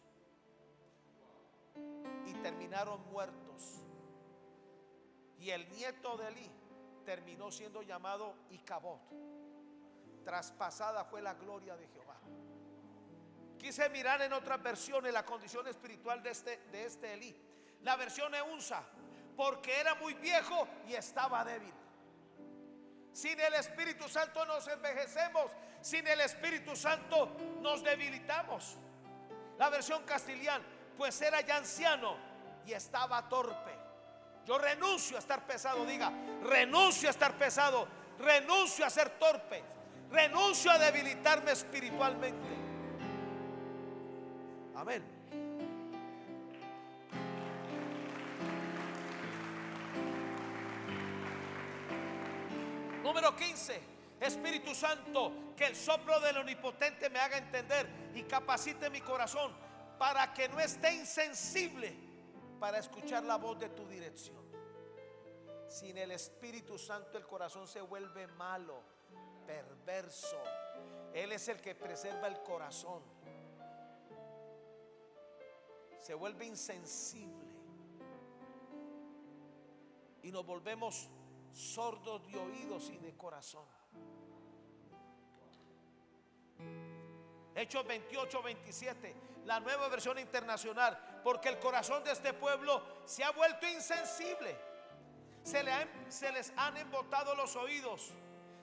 Speaker 1: Y terminaron muertos. Y el nieto de Elí terminó siendo llamado Icabod. Traspasada fue la gloria de Jehová. Quise mirar en otras versiones la condición espiritual de este Elí. La versión Eunsa: porque era muy viejo y estaba débil. Sin el Espíritu Santo nos envejecemos. Sin el Espíritu Santo nos debilitamos. La versión Castilián: pues era ya anciano y estaba torpe. Yo renuncio a estar pesado. Diga: renuncio a estar pesado. Renuncio a ser torpe. Renuncio a debilitarme espiritualmente. Amén. Número 15. Espíritu Santo, que el soplo del Omnipotente me haga entender y capacite mi corazón para que no esté insensible para escuchar la voz de tu dirección. Sin el Espíritu Santo el corazón se vuelve malo, perverso. Él es el que preserva el corazón. Se vuelve insensible y nos volvemos sordos de oídos y de corazón. Hechos 28, 27, la Nueva Versión Internacional. Porque el corazón de este pueblo se ha vuelto insensible, se les han embotado los oídos,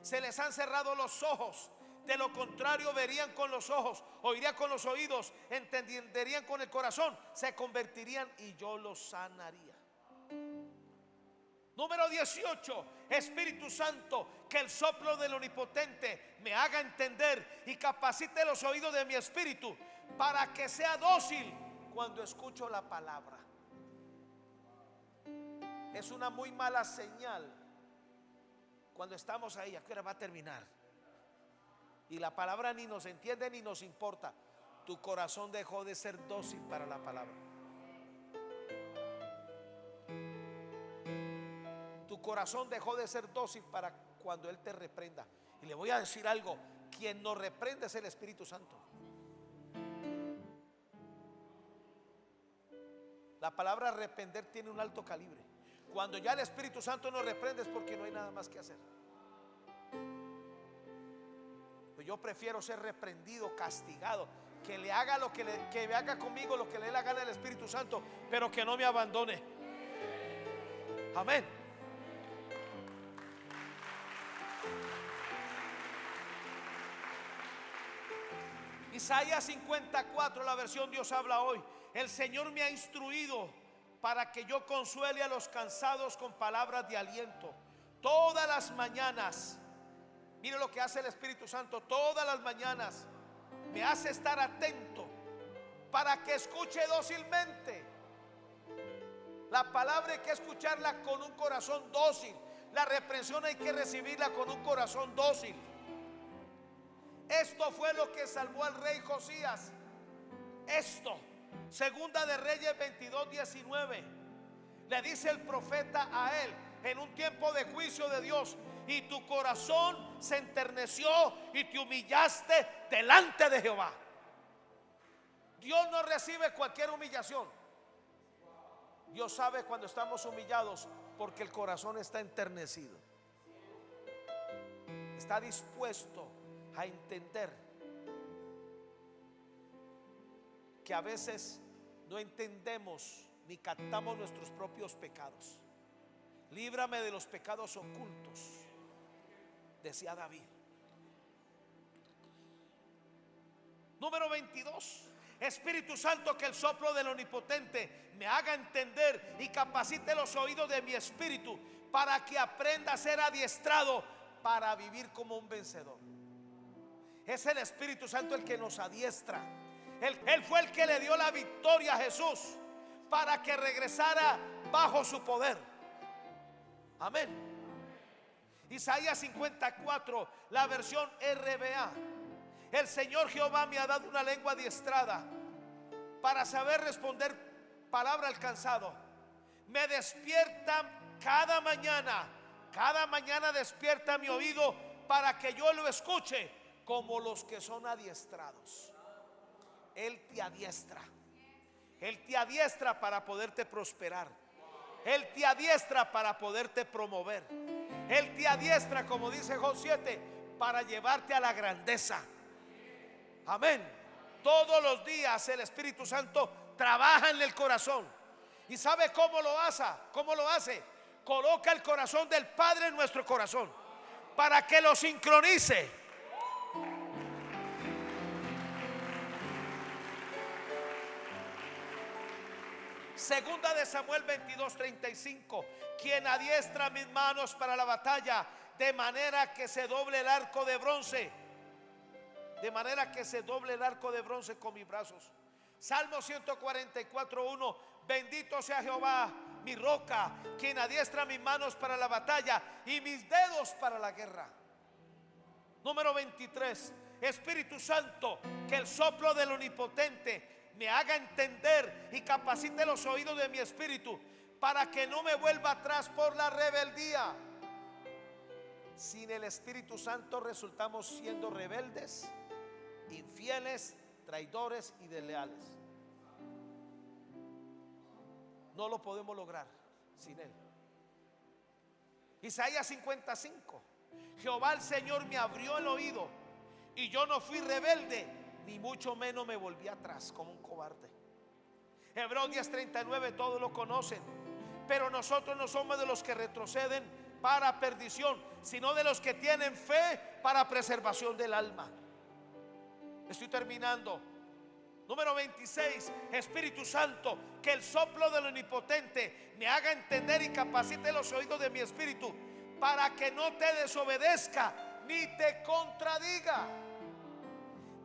Speaker 1: se les han cerrado los ojos. De lo contrario, verían con los ojos, oirían con los oídos, entenderían con el corazón, se convertirían y yo los sanaría. Número 18, Espíritu Santo, que el soplo del Omnipotente me haga entender y capacite los oídos de mi espíritu para que sea dócil cuando escucho la palabra. Es una muy mala señal cuando estamos ahí. ¿A qué hora va a terminar? Y la palabra ni nos entiende ni nos importa. Tu corazón dejó de ser dócil para la palabra. Tu corazón dejó de ser dócil para cuando Él te reprenda. Y le voy a decir algo: quien nos reprende es el Espíritu Santo. La palabra reprender tiene un alto calibre. Cuando ya el Espíritu Santo nos reprende es porque no hay nada más que hacer. Pues yo prefiero ser reprendido, castigado, que le haga que me haga conmigo lo que le dé la gana al Espíritu Santo, pero que no me abandone. Amén. Isaías 54, la versión Dios habla hoy. El Señor me ha instruido para que yo consuele a los cansados con palabras de aliento. Todas las mañanas, mire lo que hace el Espíritu Santo. Todas las mañanas me hace estar atento para que escuche dócilmente. La palabra hay que escucharla con un corazón dócil. La reprensión hay que recibirla con un corazón dócil. Esto fue lo que salvó al rey Josías. Esto, Segunda de Reyes 22, 19. Le dice el profeta a él en un tiempo de juicio de Dios: y tu corazón se enterneció y te humillaste delante de Jehová. Dios no recibe cualquier humillación. Dios sabe cuando estamos humillados porque el corazón está enternecido. Está dispuesto a entender que a veces no entendemos ni captamos nuestros propios pecados. Líbrame de los pecados ocultos, decía David. Número 22. Espíritu Santo, que el soplo del Omnipotente me haga entender y capacite los oídos de mi espíritu para que aprenda a ser adiestrado para vivir como un vencedor. Es el Espíritu Santo el que nos adiestra. Él fue el que le dio la victoria a Jesús para que regresara bajo su poder. Amén. Isaías 54, la versión RBA. El Señor Jehová me ha dado una lengua adiestrada para saber responder palabra al cansado. Me despierta cada mañana despierta mi oído para que yo lo escuche como los que son adiestrados. Él te adiestra. Él te adiestra para poderte prosperar. Él te adiestra para poderte promover. Él te adiestra, como dice Job 7, para llevarte a la grandeza. Amén. Todos los días el Espíritu Santo trabaja en el corazón. ¿Y sabe cómo lo hace? ¿Cómo lo hace? Coloca el corazón del Padre en nuestro corazón para que lo sincronice. Segunda de Samuel 22:35. Quien adiestra mis manos para la batalla, de manera que se doble el arco de bronce. De manera que se doble el arco de bronce con mis brazos. Salmo 144:1. Bendito sea Jehová, mi roca, quien adiestra mis manos para la batalla y mis dedos para la guerra. Número 23. Espíritu Santo, que el soplo del Omnipotente me haga entender y capacite los oídos de mi espíritu para que no me vuelva atrás por la rebeldía. Sin el Espíritu Santo resultamos siendo rebeldes, infieles, traidores y desleales. No lo podemos lograr sin Él. Isaías 55. Jehová el Señor me abrió el oído y yo no fui rebelde, ni mucho menos me volví atrás como un cobarde. Hebreos 10:39, todos lo conocen. Pero nosotros no somos de los que retroceden para perdición, sino de los que tienen fe para preservación del alma. Estoy terminando. Número 26. Espíritu Santo, que el soplo del Omnipotente me haga entender y capacite los oídos de mi espíritu, para que no te desobedezca ni te contradiga.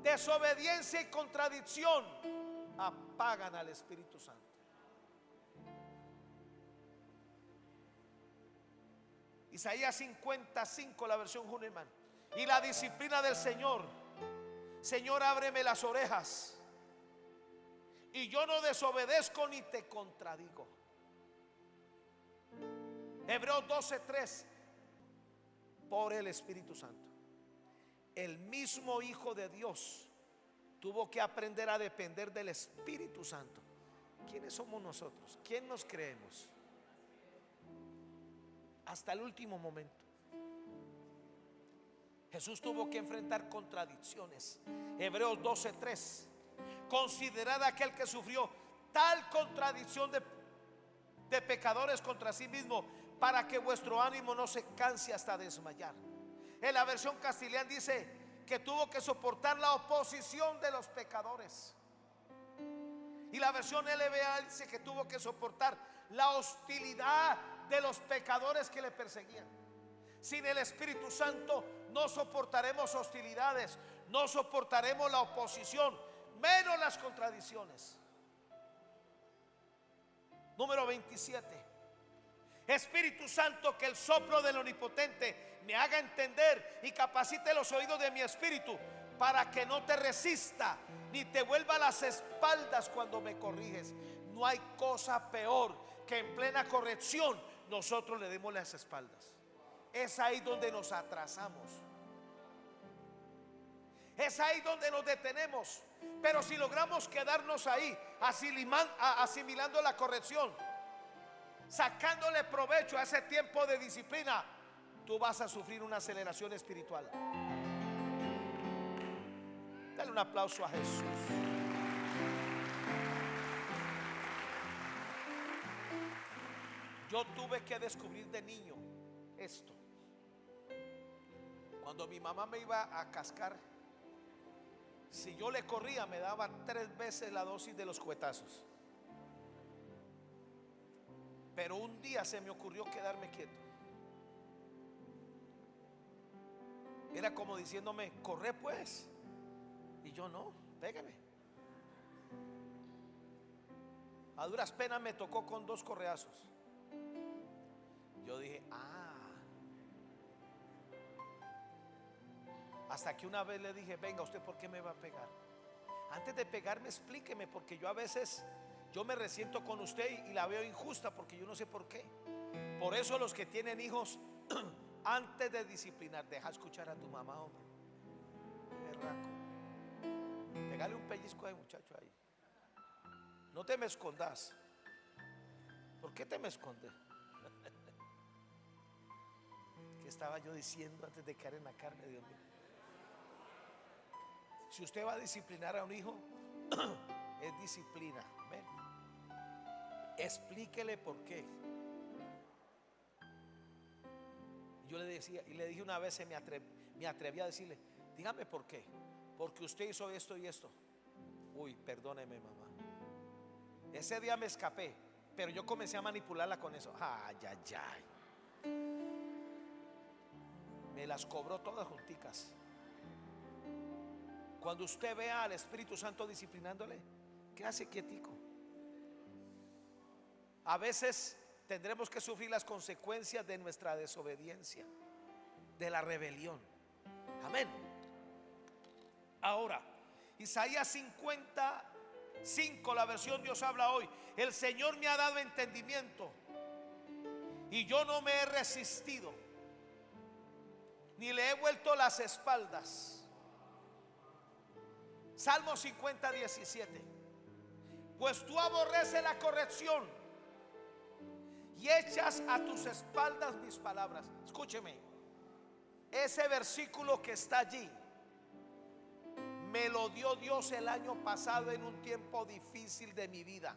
Speaker 1: Desobediencia y contradicción apagan al Espíritu Santo. Isaías 55, la versión Huneman. Y la disciplina del Señor: Señor, ábreme las orejas y yo no desobedezco ni te contradigo. Hebreos 12:3. Por el Espíritu Santo, el mismo Hijo de Dios tuvo que aprender a depender del Espíritu Santo. ¿Quiénes somos nosotros? ¿Quién nos creemos? Hasta el último momento Jesús tuvo que enfrentar contradicciones. Hebreos 12:3. Considerad a aquel que sufrió tal contradicción de pecadores contra sí mismo, para que vuestro ánimo no se canse hasta desmayar. En la versión castellana dice que tuvo que soportar la oposición de los pecadores. Y la versión LBA dice que tuvo que soportar la hostilidad de los pecadores que le perseguían. Sin el Espíritu Santo no soportaremos hostilidades, no soportaremos la oposición, menos las contradicciones. Número 27. Espíritu Santo, que el soplo del Omnipotente me haga entender y capacite los oídos de mi espíritu, para que no te resista ni te vuelva las espaldas cuando me corriges. No hay cosa peor que en plena corrección nosotros le demos las espaldas. Es ahí donde nos atrasamos, es ahí donde nos detenemos. Pero si logramos quedarnos ahí asimilando la corrección, sacándole provecho a ese tiempo de disciplina, tú vas a sufrir una aceleración espiritual. Dale un aplauso a Jesús. Yo tuve que descubrir de niño esto. Cuando mi mamá me iba a cascar, si yo le corría, me daba 3 veces la dosis de los cuetazos. Pero un día se me ocurrió quedarme quieto. Era como diciéndome: corre pues. Y yo: no, pégame. A duras penas me tocó con 2 correazos. Yo dije: hasta que una vez le dije: venga, ¿usted por qué me va a pegar? Antes de pegarme, explíqueme, porque yo a veces me resiento con usted y la veo injusta, porque yo no sé por qué. Por eso los que tienen hijos, antes de disciplinar, deja escuchar a tu mamá, hombre. Berraco. Pégale un pellizco al muchacho ahí. No te me escondas. ¿Por qué te me escondes? ¿Qué estaba yo diciendo antes de caer en la carne, Dios mío? Si usted va a disciplinar a un hijo, es disciplina. Amén. Explíquele por qué. Yo le decía, y le dije una vez, me atreví a decirle: dígame por qué. Porque usted hizo esto y esto. Uy, perdóneme, mamá. Ese día me escapé, pero yo comencé a manipularla con eso. Ay, ay, ay. Me las cobró todas junticas. Cuando usted vea al Espíritu Santo disciplinándole, quédese quietico. A veces tendremos que sufrir las consecuencias de nuestra desobediencia, de la rebelión. Amén. Ahora, Isaías 55, la versión Dios habla hoy: el Señor me ha dado entendimiento y yo no me he resistido, ni le he vuelto las espaldas. Salmo 50, 17. Pues tú aborreces la corrección y echas a tus espaldas mis palabras. Escúcheme, ese versículo que está allí me lo dio Dios el año pasado en un tiempo difícil de mi vida,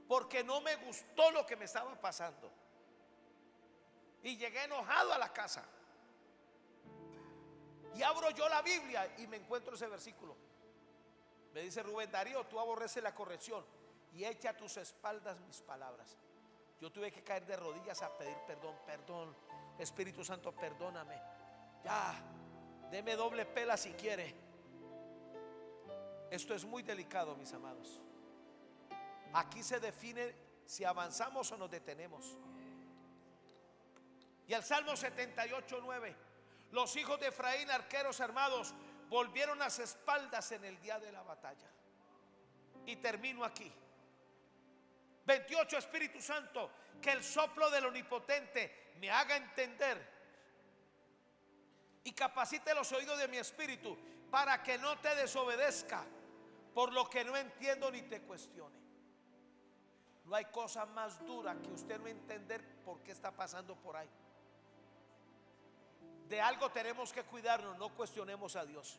Speaker 1: porque no me gustó lo que me estaba pasando y llegué enojado a la casa. Y abro yo la Biblia y me encuentro ese versículo. Me dice Rubén Darío, tú aborreces la corrección y echa a tus espaldas mis palabras. Yo tuve que caer de rodillas a pedir perdón. Perdón, Espíritu Santo, perdóname. Ya, deme doble pela si quiere. Esto es muy delicado, mis amados. Aquí se define si avanzamos o nos detenemos. Y el Salmo 78:9: los hijos de Efraín, arqueros armados, volvieron las espaldas en el día de la batalla. Y termino aquí. 28, Espíritu Santo, que el soplo del Omnipotente me haga entender y capacite los oídos de mi espíritu para que no te desobedezca por lo que no entiendo ni te cuestione. No hay cosa más dura que usted no entender por qué está pasando por ahí. De algo tenemos que cuidarnos, no cuestionemos a Dios.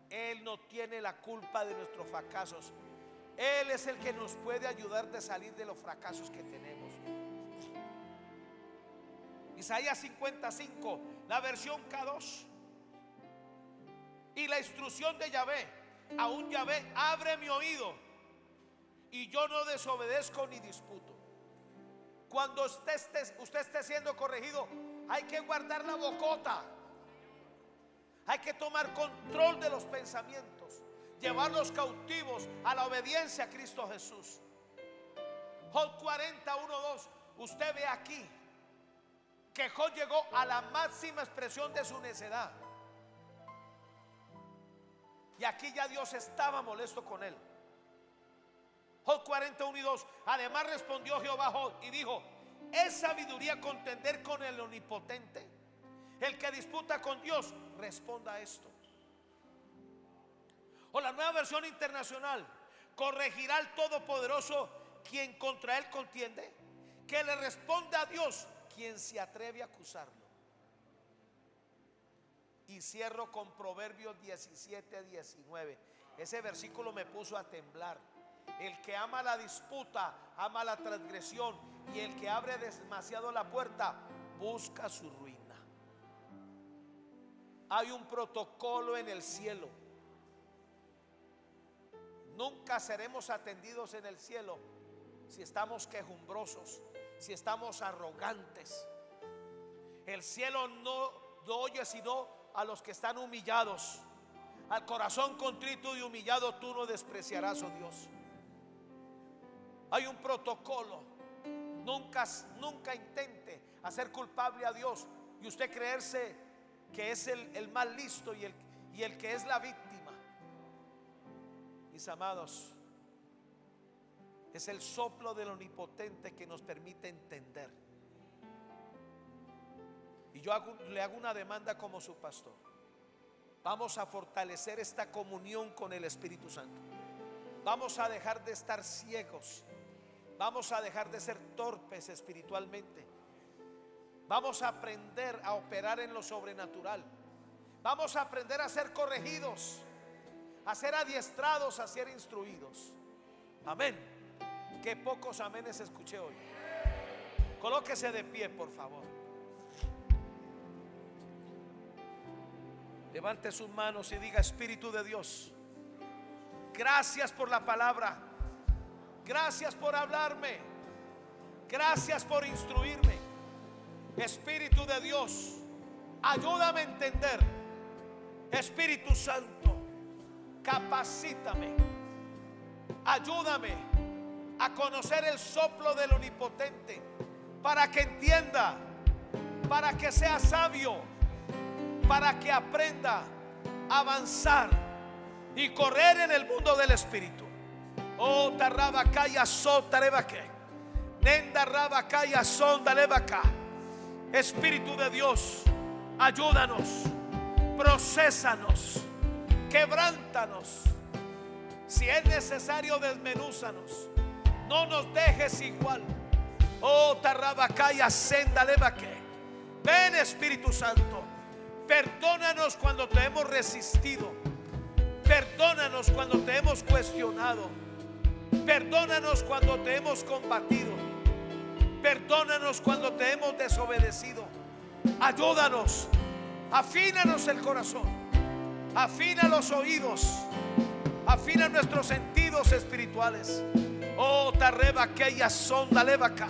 Speaker 1: Él no tiene la culpa de nuestros fracasos. Él es el que nos puede ayudar de salir de los fracasos que tenemos. Isaías 55, la versión K2. Y la instrucción de Yahvé: aún Yahvé, abre mi oído y yo no desobedezco ni disputo. Cuando usted esté siendo corregido, hay que guardar la bocota. Hay que tomar control de los pensamientos, llevarlos cautivos a la obediencia a Cristo Jesús. Job 40:1-2. Usted ve aquí que Job llegó a la máxima expresión de su necedad. Y aquí ya Dios estaba molesto con él. Job 41:2. Además respondió Jehová a Job y dijo: ¿es sabiduría contender con el Omnipotente? El que disputa con Dios, responda a esto. O la Nueva Versión Internacional: ¿corregirá al Todopoderoso quien contra él contiende? Que le responda a Dios quien se atreve a acusarlo. Y cierro con Proverbios 17:19. Ese versículo me puso a temblar. El que ama la disputa, ama la transgresión, y el que abre demasiado la puerta, busca su ruina. Hay un protocolo en el cielo. Nunca seremos atendidos en el cielo si estamos quejumbrosos, si estamos arrogantes. El cielo no oye sino a los que están humillados. Al corazón contrito y humillado tú no despreciarás, oh Dios. Hay un protocolo. Nunca intente hacer culpable a Dios y usted creerse que es el más listo y el que es la víctima. Mis amados, es el soplo del Omnipotente que nos permite entender. Y yo le hago una demanda como su pastor. Vamos a fortalecer esta comunión con el Espíritu Santo. Vamos a dejar de estar ciegos. Vamos a dejar de ser torpes espiritualmente. Vamos a aprender a operar en lo sobrenatural. Vamos a aprender a ser corregidos, a ser adiestrados, a ser instruidos. Amén. Qué pocos amenes escuché hoy. Colóquese de pie, por favor. Levante sus manos y diga: Espíritu de Dios, gracias por la palabra. Gracias por hablarme. Gracias por instruirme. Espíritu de Dios, ayúdame a entender. Espíritu Santo, capacítame. Ayúdame a conocer el soplo del Omnipotente, para que entienda, para que sea sabio, para que aprenda a avanzar y correr en el mundo del Espíritu. Oh, tarrabacaya son tarebaque, nenda rabacaya son dalebaca. Espíritu de Dios, ayúdanos, procesanos, quebrántanos. Si es necesario, desmenúzanos. No nos dejes igual. Oh, tarrabacaya, senda levaque. Ven, Espíritu Santo. Perdónanos cuando te hemos resistido. Perdónanos cuando te hemos cuestionado. Perdónanos cuando te hemos combatido. Perdónanos cuando te hemos desobedecido. Ayúdanos. Afínanos el corazón. Afina los oídos. Afina nuestros sentidos espirituales. Oh, tarreba aquella sonda levaca.